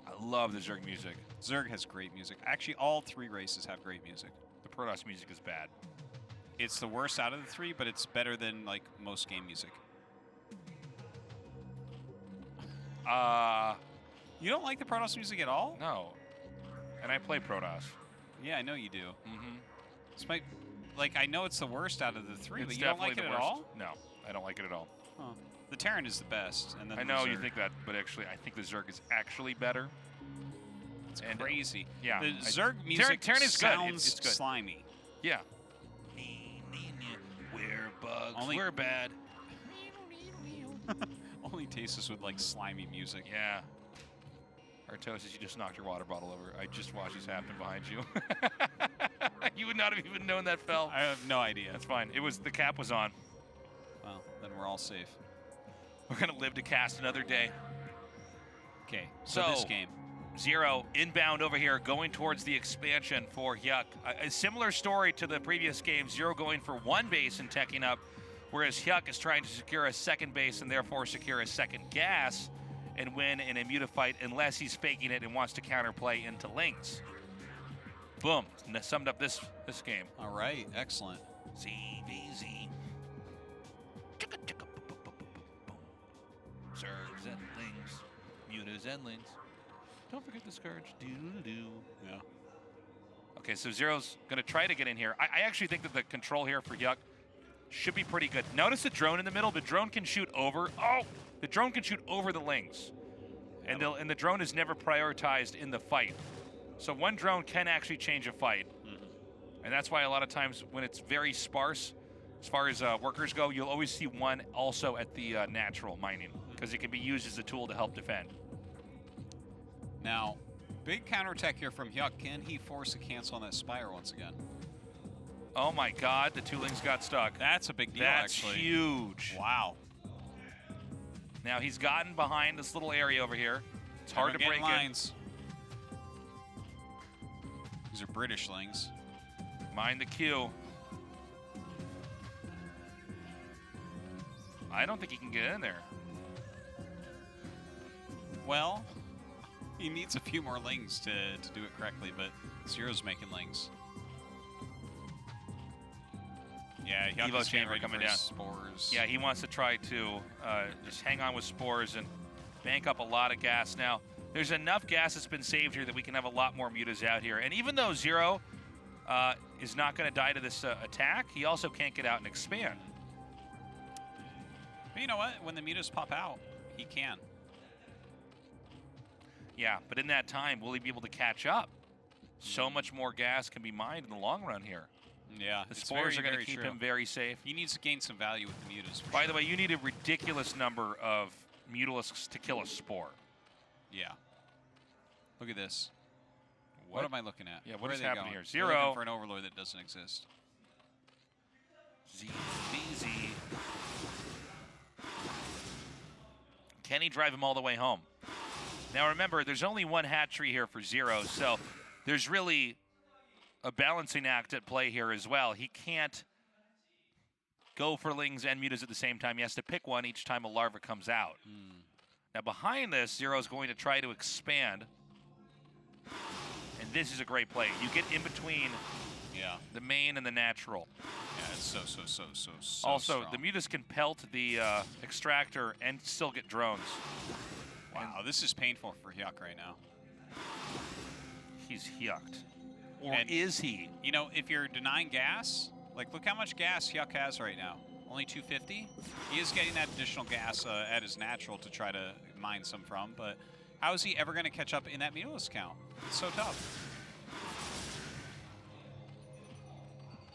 I love the Zerg music. Zerg has great music. Actually, all 3 races have great music. The Protoss music is bad. It's the worst out of the 3, but it's better than like most game music. You don't like the Protoss music at all? No. And I play Protoss. Yeah, I know you do. Mm-hmm. Despite, like, I know it's the worst out of the 3, It's but you don't like it definitely at the all? worst. No, I don't like it at all. Huh. The Terran is the best. And then I the know you Zerg. think that, but actually, I think the Zerg is actually better. It's And, crazy. yeah, The Zerg music Terran is good. sounds It's good. slimy. Yeah. We're bugs. We're bad. Only Tastes with like slimy music. Yeah. Artosis, you just knocked your water bottle over. I just watched this happen behind you. You would not have even known that fell. I have no idea. That's fine. It was the cap was on. Well, then we're all safe. We're gonna live to cast another day. Okay, so this game. Zero inbound over here, going towards the expansion for HyuK. A similar story to the previous game. Zero going for 1 base and teching up, whereas HyuK is trying to secure a 2nd base and therefore secure a 2nd gas and win in a muta fight unless he's faking it and wants to counterplay into links. Boom. And that summed up this game. All right, excellent. ZvZ. Zergs and lings. Mutas and links. Don't forget the Scourge. Doo-doo-doo. Yeah. Okay, so Zero's going to try to get in here. I actually think that the control here for HyuK should be pretty good. Notice the drone in the middle. The drone can shoot over. Oh! The drone can shoot over the lings. And the drone is never prioritized in the fight. So one drone can actually change a fight. And that's why a lot of times when it's very sparse, as far as workers go, you'll always see one also at the natural mining, because it can be used as a tool to help defend. Now, big counterattack here from HyuK. Can he force a cancel on that Spire once again? Oh my god, the 2 lings got stuck. That's a big deal, That's actually. huge. Wow. Now he's gotten behind this little area over here. It's hard to break lines. These are British lings. Mind the Q. I don't think he can get in there. Well, he needs a few more lings to do it correctly, but Zero's making lings. Yeah, HyuK Evo is chamber ready coming for down. Spores. Yeah, he wants to try to just hang on with spores and bank up a lot of gas. Now, there's enough gas that's been saved here that we can have a lot more mutas out here. And even though Zero is not going to die to this attack, he also can't get out and expand. But you know what? When the mutas pop out, he can. Yeah, but in that time, will he be able to catch up? So much more gas can be mined in the long run here. Yeah, The spores are going to keep him very safe. He needs to gain some value with the mutas. By the way, you need a ridiculous number of mutalisks to kill a spore. Yeah. Look at this. What am I looking at? Yeah, what Where is are they happening going? here? They're Zero. looking for an overlord that doesn't exist. ZvZ. Can he drive him all the way home? Now remember, there's only 1 hatchery here for Zero, so there's really a balancing act at play here as well. He can't go for lings and mutas at the same time. He has to pick one each time a larva comes out. Now behind this, Zero's going to try to expand. And this is a great play. You get in between the main and the natural. Yeah, it's so Also, strong. the mutas can pelt the extractor and still get drones. Wow, this is painful for HyuK right now. He's HyuK'd. Or And- is he? You know, if you're denying gas, like look how much gas HyuK has right now. Only 250. He is getting that additional gas at his natural to try to mine some from, but how is he ever going to catch up in that mutalisk count? It's so tough.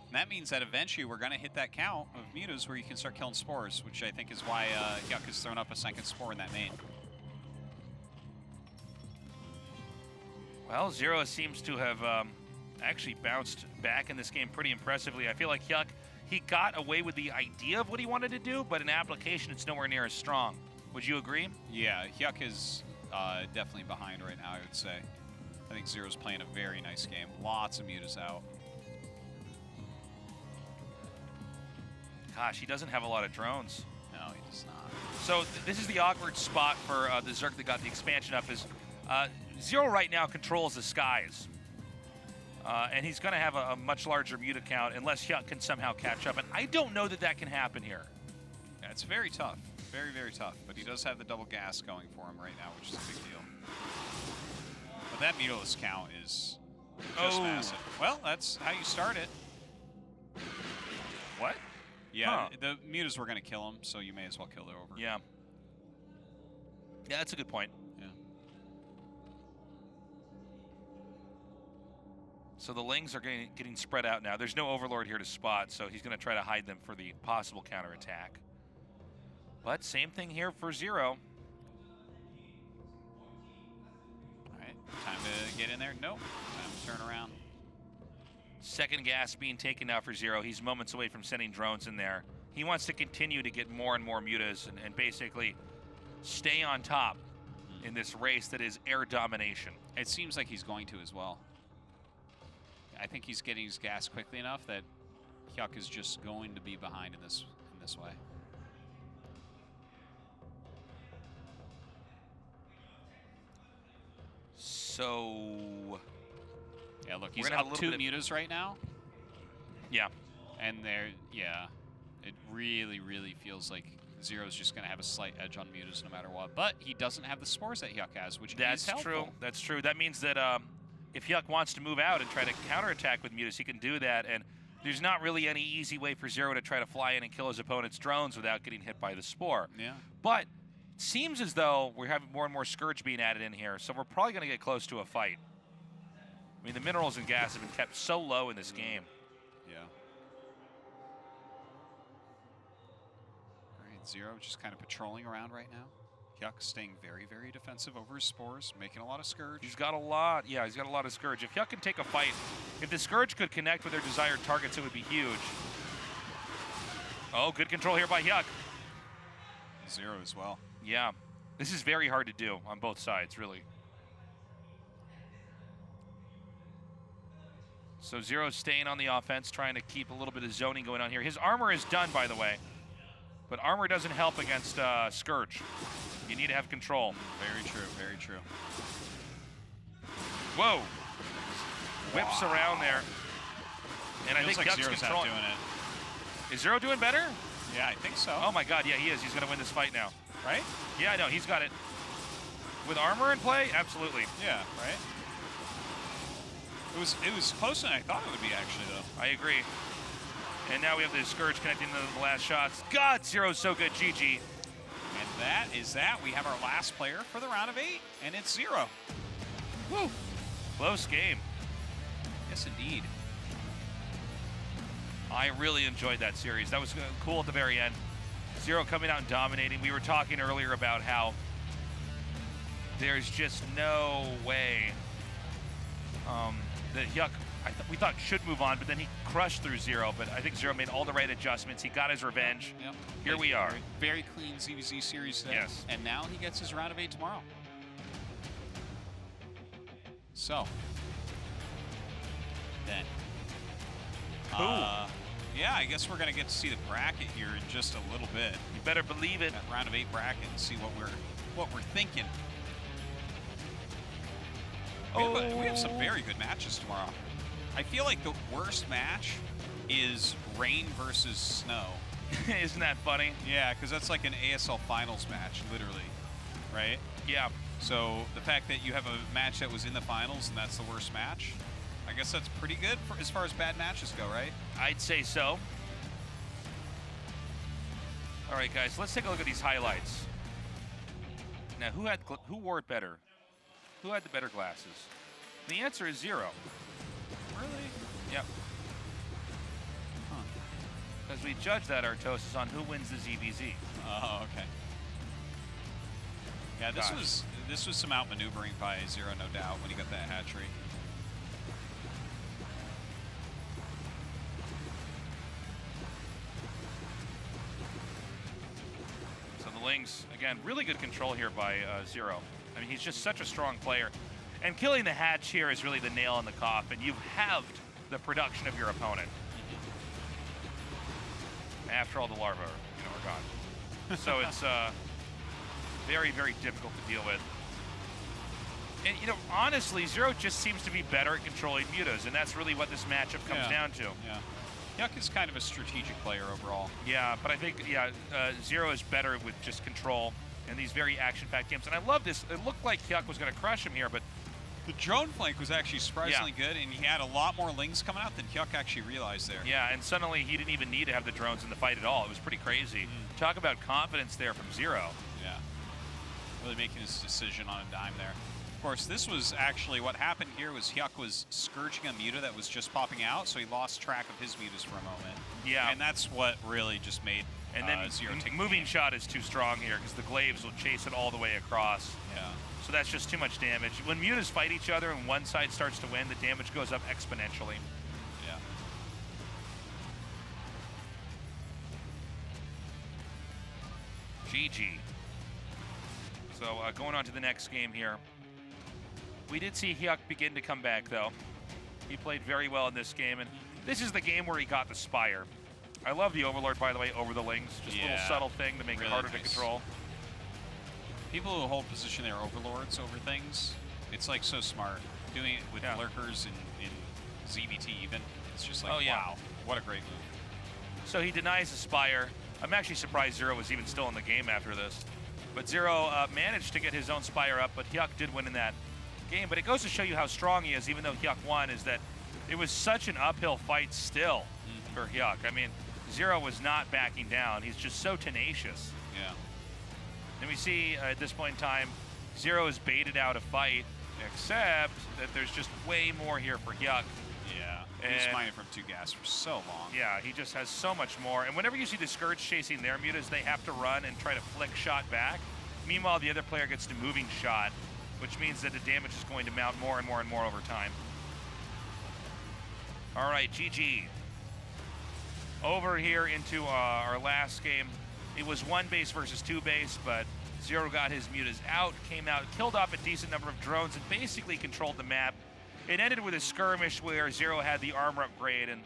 And that means that eventually we're going to hit that count of mutas where you can start killing spores, which I think is why HyuK has thrown up a 2nd spore in that main. Well, Zero seems to have actually bounced back in this game pretty impressively. I feel like HyuK he got away with the idea of what he wanted to do, but in application, it's nowhere near as strong. Would you agree? Yeah, HyuK is definitely behind right now, I would say. I think Zero's playing a very nice game. Lots of mutas out. Gosh, he doesn't have a lot of drones. No, he does not. So this is the awkward spot for the Zerg that got the expansion up. Is Zero right now controls the skies. And he's going to have a much larger muta count unless HyuK can somehow catch up. And I don't know that that can happen here. Yeah, it's very tough. Very, very tough. But he does have the double gas going for him right now, which is a big deal. But that mutalist count is just massive. Well, that's how you start it. What? Yeah, the mutas were going to kill him, so you may as well kill it over. Yeah. Yeah, that's a good point. Yeah. So the Lings are getting spread out now. There's no Overlord here to spot, so he's going to try to hide them for the possible counterattack. But same thing here for Zero. All right, time to get in there. Nope, time to turn around. Second gas being taken now for Zero. He's moments away from sending drones in there. He wants to continue to get more and more mutas and basically stay on top in this race that is air domination. It seems like he's going to as well. I think he's getting his gas quickly enough that HyuK is just going to be behind in this way. So yeah, look, he's up 2 mutas right now. Yeah. And it really, really feels like Zero's just going to have a slight edge on mutas no matter what. But he doesn't have the spores that HyuK has, which is helpful. True. That's true. That means that if HyuK wants to move out and try to counterattack with mutas, he can do that. And there's not really any easy way for Zero to try to fly in and kill his opponent's drones without getting hit by the spore. Yeah. But it seems as though we're having more and more Scourge being added in here, so we're probably going to get close to a fight. I mean, the minerals and gas have been kept so low in this game. Yeah. All right, Zero just kind of patrolling around right now. HyuK staying very, very defensive over his spores, making a lot of Scourge. He's got a lot. Yeah, he's got a lot of Scourge. If HyuK can take a fight, if the Scourge could connect with their desired targets, it would be huge. Oh, good control here by HyuK. Zero as well. Yeah. This is very hard to do on both sides, really. So Zero's staying on the offense, trying to keep a little bit of zoning going on here. His armor is done, by the way. But armor doesn't help against Scourge. You need to have control. Very true, very true. Whoa. Whips around there. And I think like HyuK's Zero's controlling. doing it. Is Zero doing better? Yeah, I think so. Oh my god, yeah, he is. He's going to win this fight now. Right? Yeah, no, he's got it. With armor in play? Absolutely. Yeah, right? It was closer than I thought it would be, actually, though. I agree. And now we have the Scourge connecting to the last shots. God, Zero's so good. GG. And that is that. We have our last player for the round of 8, and it's Zero. Woo. Close game. Yes, indeed. I really enjoyed that series. That was cool at the very end. Zero coming out and dominating. We were talking earlier about how there's just no way that HyuK, we thought should move on, but then he crushed through Zero. But I think Zero made all the right adjustments. He got his revenge. Yep. Here we are. Very clean ZvZ series today. Yes. And now he gets his round of 8 tomorrow. So. Then. Yeah, I guess we're going to get to see the bracket here in just a little bit. You better believe it. That round of 8 bracket and see what we're thinking. We have some very good matches tomorrow. I feel like the worst match is rain versus snow. Isn't that funny? Yeah, because that's like an ASL finals match, literally, right? Yeah. So the fact that you have a match that was in the finals and that's the worst match, I guess that's pretty good for, as far as bad matches go, right? I'd say so. All right, guys, let's take a look at these highlights. Now, who wore it better? Who had the better glasses? The answer is Zero. Really? Yep. Huh. Because we judge that, Artosis, on who wins the ZvZ. Oh, okay. Yeah, this was some outmaneuvering by Zero, no doubt, when he got that hatchery. Lings, again, really good control here by Zero. I mean, he's just such a strong player. And killing the hatch here is really the nail in the coffin. You've halved the production of your opponent. After all the larvae are gone. So it's very, very difficult to deal with. And, honestly, Zero just seems to be better at controlling mutas, and that's really what this matchup comes down to. Yeah. HyuK is kind of a strategic player overall. Yeah, but I think, Zero is better with just control and these very action-packed games. And I love this. It looked like HyuK was going to crush him here, but the drone flank was actually surprisingly good, and he had a lot more Lings coming out than HyuK actually realized there. Yeah, and suddenly he didn't even need to have the drones in the fight at all. It was pretty crazy. Talk about confidence there from Zero. Yeah, really making his decision on a dime there. Of course, this was actually what happened here was HyuK was scourging a muta that was just popping out, so he lost track of his mutas for a moment. Yeah. And that's what really just made and then Zero take moving shot is too strong here because the glaives will chase it all the way across. Yeah. So that's just too much damage. When mutas fight each other and one side starts to win, the damage goes up exponentially. Yeah. GG. So going on to the next game here. We did see HyuK begin to come back, though. He played very well in this game, and this is the game where he got the Spire. I love the Overlord, by the way, over the Lings. Just a little subtle thing to make it harder to control. People who hold position there Overlords over things, it's like so smart. Doing it with lurkers in ZvZ even, it's just like, wow, what a great move. So he denies the Spire. I'm actually surprised Zero was even still in the game after this. But Zero managed to get his own Spire up, but HyuK did win in that game. But it goes to show you how strong he is, even though HyuK won, is that it was such an uphill fight still for HyuK. I mean, Zero was not backing down. He's just so tenacious. Yeah. And we see at this point in time, Zero is baited out a fight, except that there's just way more here for HyuK. Yeah, he's mining from 2 gas for so long. Yeah, he just has so much more. And whenever you see the Scourge chasing their mutas, they have to run and try to flick shot back. Meanwhile, the other player gets to moving shot, which means that the damage is going to mount more and more and more over time. All right, GG. Over here into our last game. It was 1 base versus 2 base, but Zero got his mutas out, came out, killed off a decent number of drones, and basically controlled the map. It ended with a skirmish where Zero had the armor upgrade, and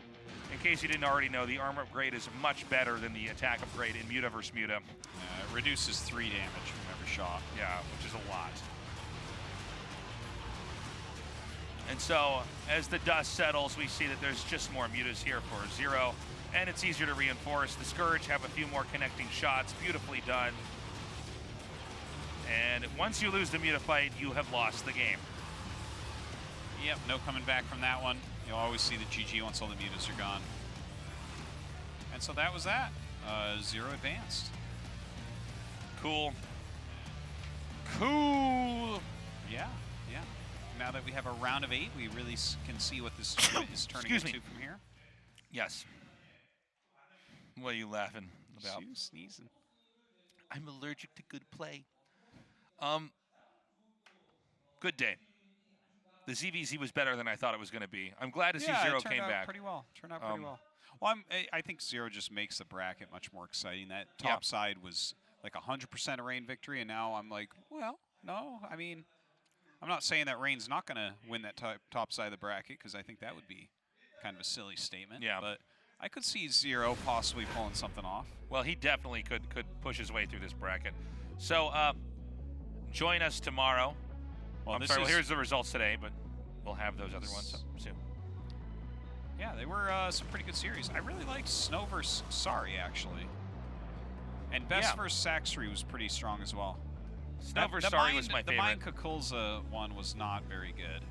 in case you didn't already know, the armor upgrade is much better than the attack upgrade in muta versus muta. It reduces 3 damage from every shot. Yeah, which is a lot. And so, as the dust settles, we see that there's just more mutas here for Zero, and it's easier to reinforce. The Scourge have a few more connecting shots, beautifully done. And once you lose the muta fight, you have lost the game. Yep, no coming back from that one. You'll always see the GG once all the mutas are gone. And so that was that. Zero advanced. Cool. Cool. Yeah. Now that we have a round of 8, we really can see what this tournament is turning into from here. Yes. What are you laughing about? You sneezing. I'm allergic to good play. Good day. The ZvZ was better than I thought it was going to be. I'm glad to see Zero came back. Pretty well. Turned out pretty well. Well, I think Zero just makes the bracket much more exciting. That top side was like 100% a Rain victory, and now I'm like, well, no. I mean, I'm not saying that Rain's not going to win that top side of the bracket, because I think that would be kind of a silly statement. Yeah. But I could see Zero possibly pulling something off. Well, he definitely could push his way through this bracket. So join us tomorrow. Well, here's the results today, but we'll have those other ones soon. Yeah, they were some pretty good series. I really liked Snow vs. Sari, actually. And Best vs. Saxry was pretty strong as well. Snow vs. Sari was my favorite. The Mine Kukulza one was not very good.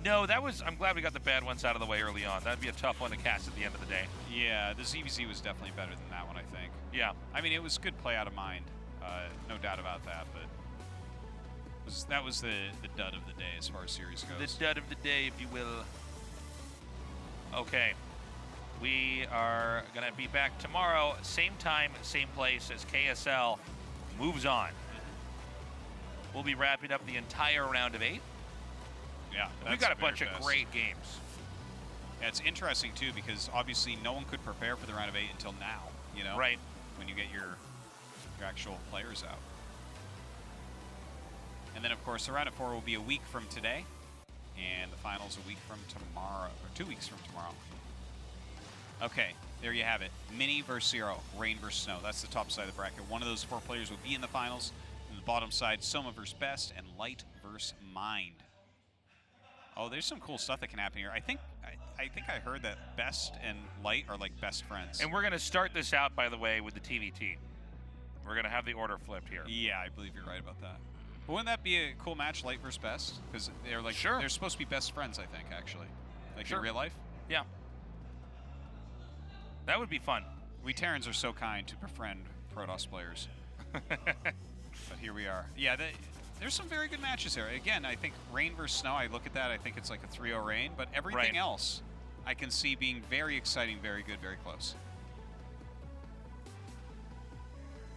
No, I'm glad we got the bad ones out of the way early on. That'd be a tough one to cast at the end of the day. Yeah, the ZvZ was definitely better than that one, I think. Yeah. I mean, it was good play out of mind. No doubt about that, but that was the dud of the day as far as series goes. The dud of the day, if you will. Okay. We are going to be back tomorrow, same time, same place, as KSL moves on. We'll be wrapping up the entire round of 8. Yeah, we've got a bunch of great games. Yeah, it's interesting, too, because obviously no one could prepare for the round of 8 until now, you know? Right. When you get your your actual players out. And then, of course, the round of 4 will be a week from today, and the finals a week from tomorrow, or 2 weeks from tomorrow. Okay, there you have it. Mini versus Zero, Rain versus Snow. That's the top side of the bracket. One of those 4 players will be in the finals. And the bottom side, Soma versus Best, and Light versus Mind. Oh, there's some cool stuff that can happen here. I think I heard that Best and Light are like best friends. And we're going to start this out, by the way, with the TVT. We're going to have the order flipped here. Yeah, I believe you're right about that. But wouldn't that be a cool match, Light versus Best? Because they're like, sure. They're supposed to be best friends, I think, actually. Like sure. in real life? Yeah. That would be fun. We Terrans are so kind to befriend Protoss players. But here we are. Yeah, there's some very good matches here. Again, I think Rain versus Snow, I look at that, I think it's like a 3-0 Rain. But everything else, I can see being very exciting, very good, very close.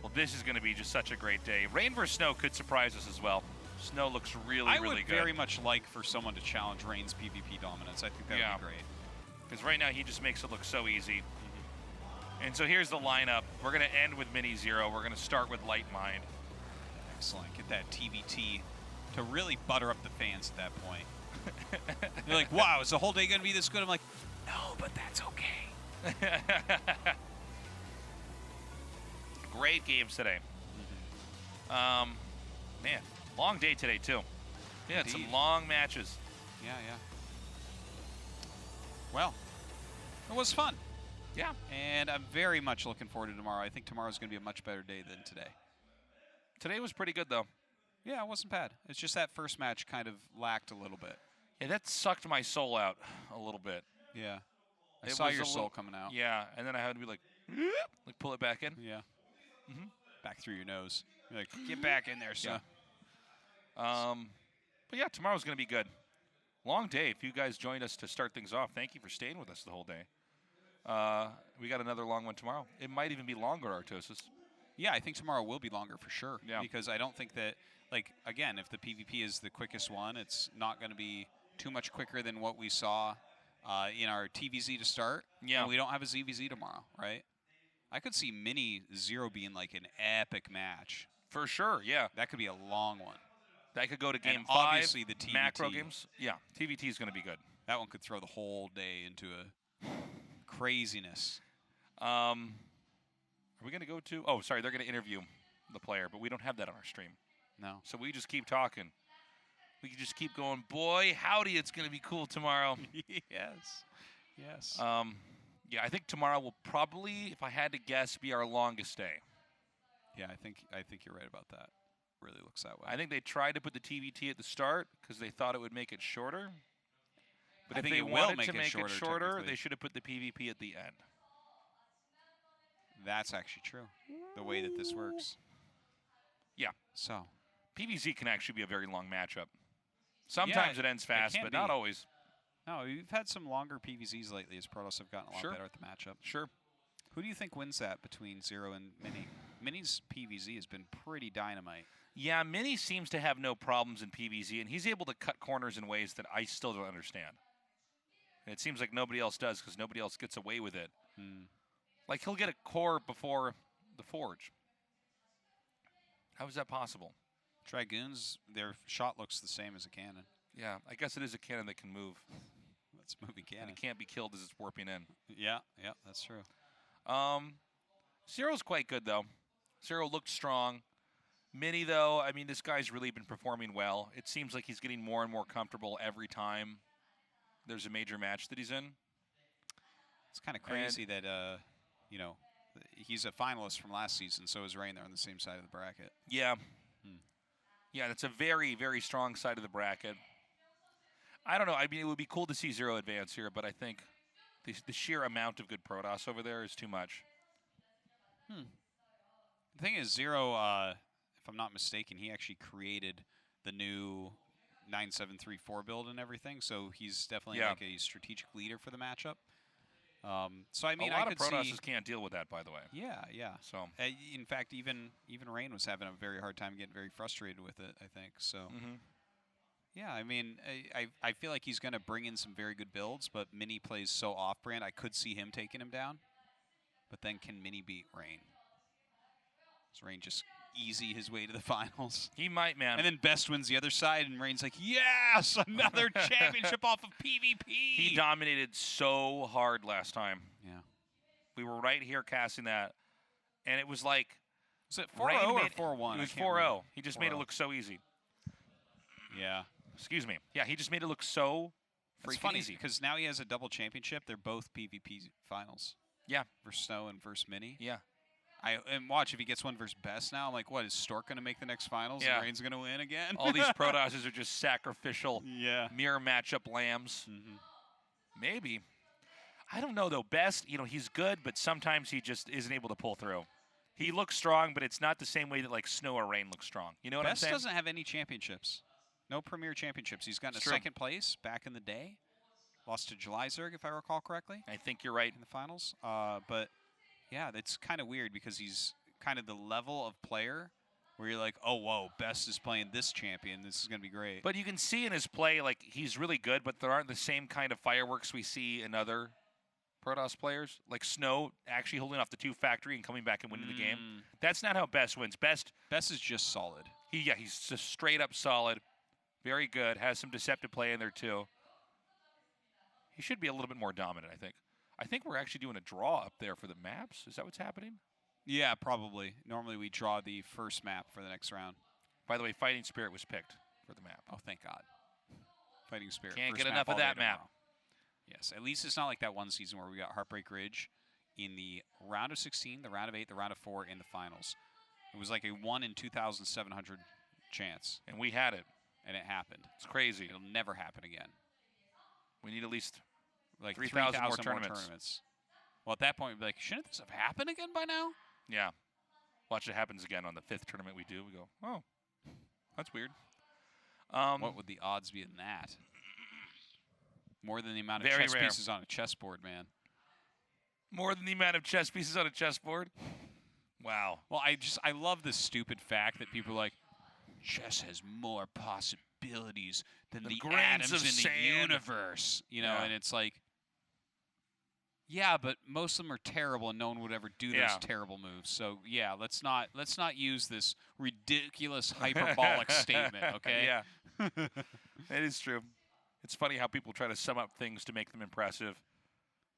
Well, this is going to be just such a great day. Rain vs. Snow could surprise us as well. Snow looks really good. I would very much like for someone to challenge Rain's PvP dominance. I think that would be great. Because right now he just makes it look so easy. And so here's the lineup. We're going to end with Mini Zero. We're going to start with Light Mind. Excellent. Get that TVT to really butter up the fans at that point. They're like, wow, is the whole day going to be this good? I'm like, no, but that's okay. Great games today. Man, long day today, too. We had some long matches. Yeah. Well, it was fun. Yeah. And I'm very much looking forward to tomorrow. I think tomorrow's going to be a much better day than today. Today was pretty good, though. Yeah, it wasn't bad. It's just that first match kind of lacked a little bit. Yeah, that sucked my soul out a little bit. Yeah. I saw your soul coming out. Yeah, and then I had to be like pull it back in. Yeah. Back through your nose. You're like, get back in there, son. Yeah. But yeah, tomorrow's going to be good. Long day. If you guys joined us to start things off, thank you for staying with us the whole day. We got another long one tomorrow. It might even be longer, Artosis. Yeah, I think tomorrow will be longer for sure. Yeah. Because I don't think that, like, again, if the PvP is the quickest one, it's not going to be too much quicker than what we saw in our TVZ to start. Yeah. And we don't have a ZvZ tomorrow, right? I could see Mini Zero being like an epic match. For sure, yeah. That could be a long one. That could go to game 5. Obviously, the TVT. Macro games. Yeah, TVT is going to be good. That one could throw the whole day into a craziness. Are we going to go to... Oh, sorry, they're going to interview the player, but we don't have that on our stream. No. So we just keep talking. We can just keep going, boy, howdy, it's going to be cool tomorrow. Yes. Yeah, I think tomorrow will probably, if I had to guess, be our longest day. Yeah, I think you're right about that. Really looks that way. I think they tried to put the TVT at the start because they thought it would make it shorter. But if they wanted to make it shorter, they should have put the PvP at the end. That's actually true. The way that this works. Yeah. So. PvZ can actually be a very long matchup. Sometimes it ends fast, but not always. No, we've had some longer PvZs lately as Protoss have gotten a lot better at the matchup. Sure. Who do you think wins that between Zero and Mini? Mini's PvZ has been pretty dynamite. Yeah, Mini seems to have no problems in PvZ, and he's able to cut corners in ways that I still don't understand. And it seems like nobody else does because nobody else gets away with it. Like, he'll get a core before the Forge. How is that possible? Dragoons, their shot looks the same as a cannon. Yeah, I guess it is a cannon that can move. That's moving cannon. And it can't be killed as it's warping in. Yeah, that's true. Zero's quite good, though. Zero looked strong. Mini, though, I mean, this guy's really been performing well. It seems like he's getting more and more comfortable every time there's a major match that he's in. It's kind of crazy that, you know, he's a finalist from last season, so is Rain. They're on the same side of the bracket. Yeah. Yeah, that's a very, very strong side of the bracket. I don't know. I mean, it would be cool to see Zero advance here, but I think the sheer amount of good Protoss over there is too much. The thing is, Zero, if I'm not mistaken, he actually created the new 9734 build and everything, so he's definitely like a strategic leader for the matchup. So I mean, a lot of Protosses can't deal with that, by the way. Yeah. So, in fact, even Rain was having a very hard time getting very frustrated with it, I think. So, yeah, I mean, I feel like he's going to bring in some very good builds, but Mini plays so off-brand, I could see him taking him down. But then can Mini beat Rain? Does Rain just easy his way to the finals? He might, man. And then Best wins the other side, and Rain's like, yes, another championship off of PvP. He dominated so hard last time. Yeah. We were right here casting that, and it was like... Was it 4-0 or 4-1? It was 4-0. He just made it look so easy. Yeah. Excuse me. Yeah, he just made it look so freaking funny easy. Because now he has a double championship. They're both PvP finals. Yeah. Versus Snow and versus Mini. Yeah. And watch, if he gets one versus Best now, I'm like, what, is Stork going to make the next finals? Yeah. And Rain's going to win again? All these Protosses are just sacrificial mirror matchup lambs. Mm-hmm. Maybe. I don't know, though. Best, he's good, but sometimes he just isn't able to pull through. He looks strong, but it's not the same way that, like, Snow or Rain looks strong. You know what I'm saying? Best doesn't have any championships. No premier championships. He's gotten a second place back in the day. Lost to Jelizerg, if I recall correctly. I think you're right. In the finals. But, yeah, that's kind of weird because he's kind of the level of player where you're like, oh, whoa, Best is playing this champion. This is going to be great. But you can see in his play, like, he's really good, but there aren't the same kind of fireworks we see in other Protoss players. Like Snow actually holding off the 2 factory and coming back and winning the game. That's not how Best wins. Best is just solid. He's just straight up solid. Very good. Has some deceptive play in there, too. He should be a little bit more dominant, I think. I think we're actually doing a draw up there for the maps. Is that what's happening? Yeah, probably. Normally we draw the first map for the next round. By the way, Fighting Spirit was picked for the map. Oh, thank God. Fighting Spirit. Can't first get enough of that map. Tomorrow. Yes, at least it's not like that one season where we got Heartbreak Ridge in the round of 16, the round of 8, the round of 4, in the finals. It was like a 1 in 2,700 chance. And we had it. And it happened. It's crazy. It'll never happen again. We need at least like 3,000 more tournaments. Well, at that point, we'd be like, shouldn't this have happened again by now? Yeah. Watch it happens again on the 5th tournament we do. We go, oh, that's weird. What would the odds be in that? More than the amount of chess pieces on a chessboard, man. More than the amount of chess pieces on a chessboard? Wow. Well, I love this stupid fact that people are like, chess has more possibilities than the atoms in the universe. You know, and it's like, yeah, but most of them are terrible, and no one would ever do those terrible moves. So yeah, let's not use this ridiculous hyperbolic statement, okay? Yeah, it is true. It's funny how people try to sum up things to make them impressive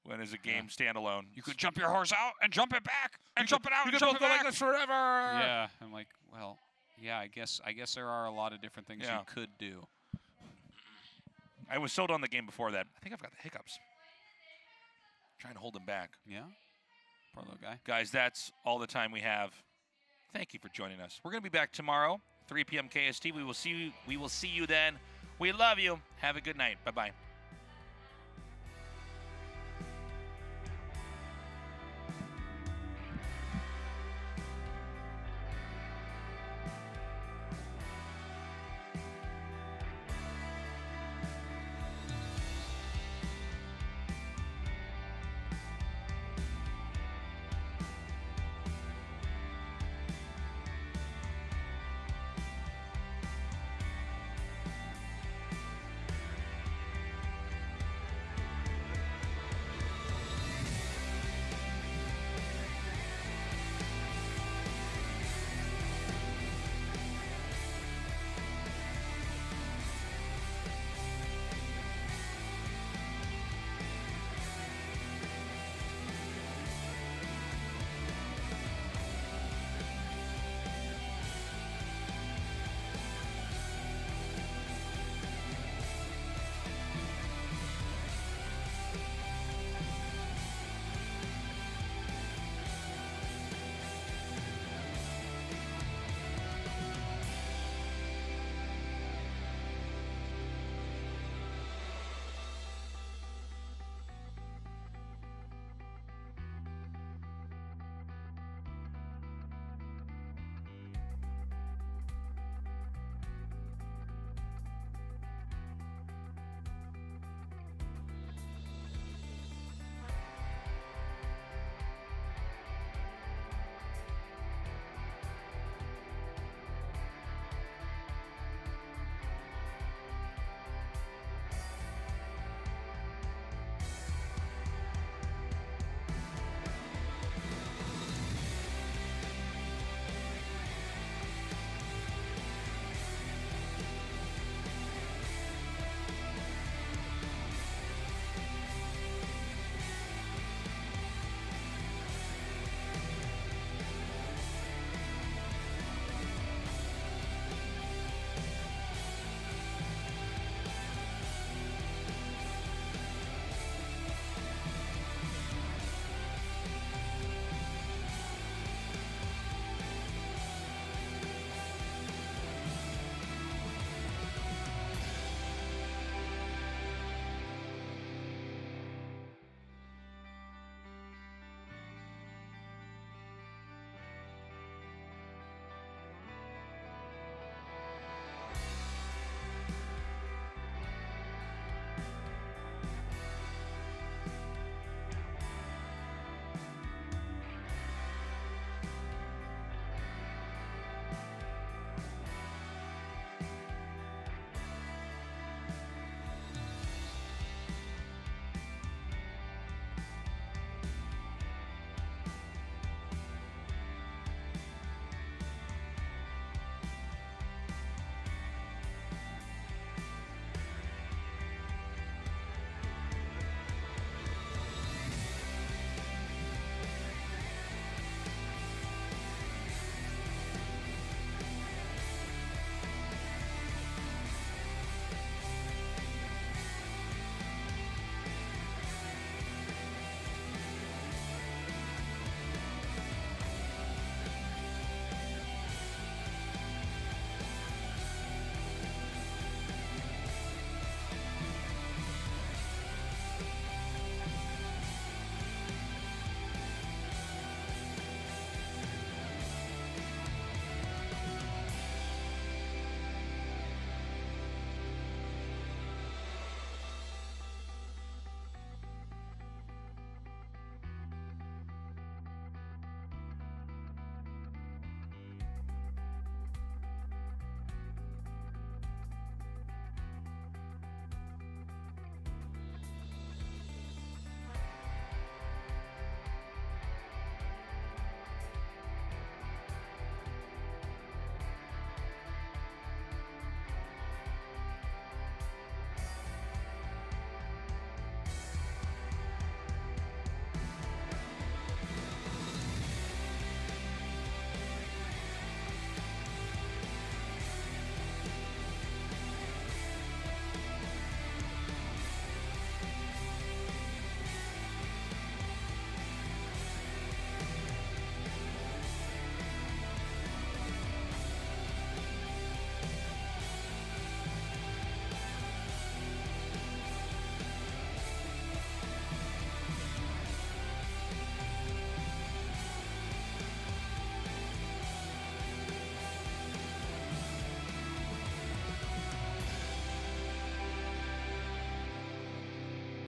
when as a game standalone. You could jump your horse out and jump it back and jump it out and jump it back. Like this forever. Yeah, I'm like, well, yeah, I guess there are a lot of different things you could do. I was sold on the game before that. I think I've got the hiccups. Trying to hold them back. Yeah? Poor little guy. Guys, that's all the time we have. Thank you for joining us. We're going to be back tomorrow, 3 p.m. KST. We will see you then. We love you. Have a good night. Bye-bye.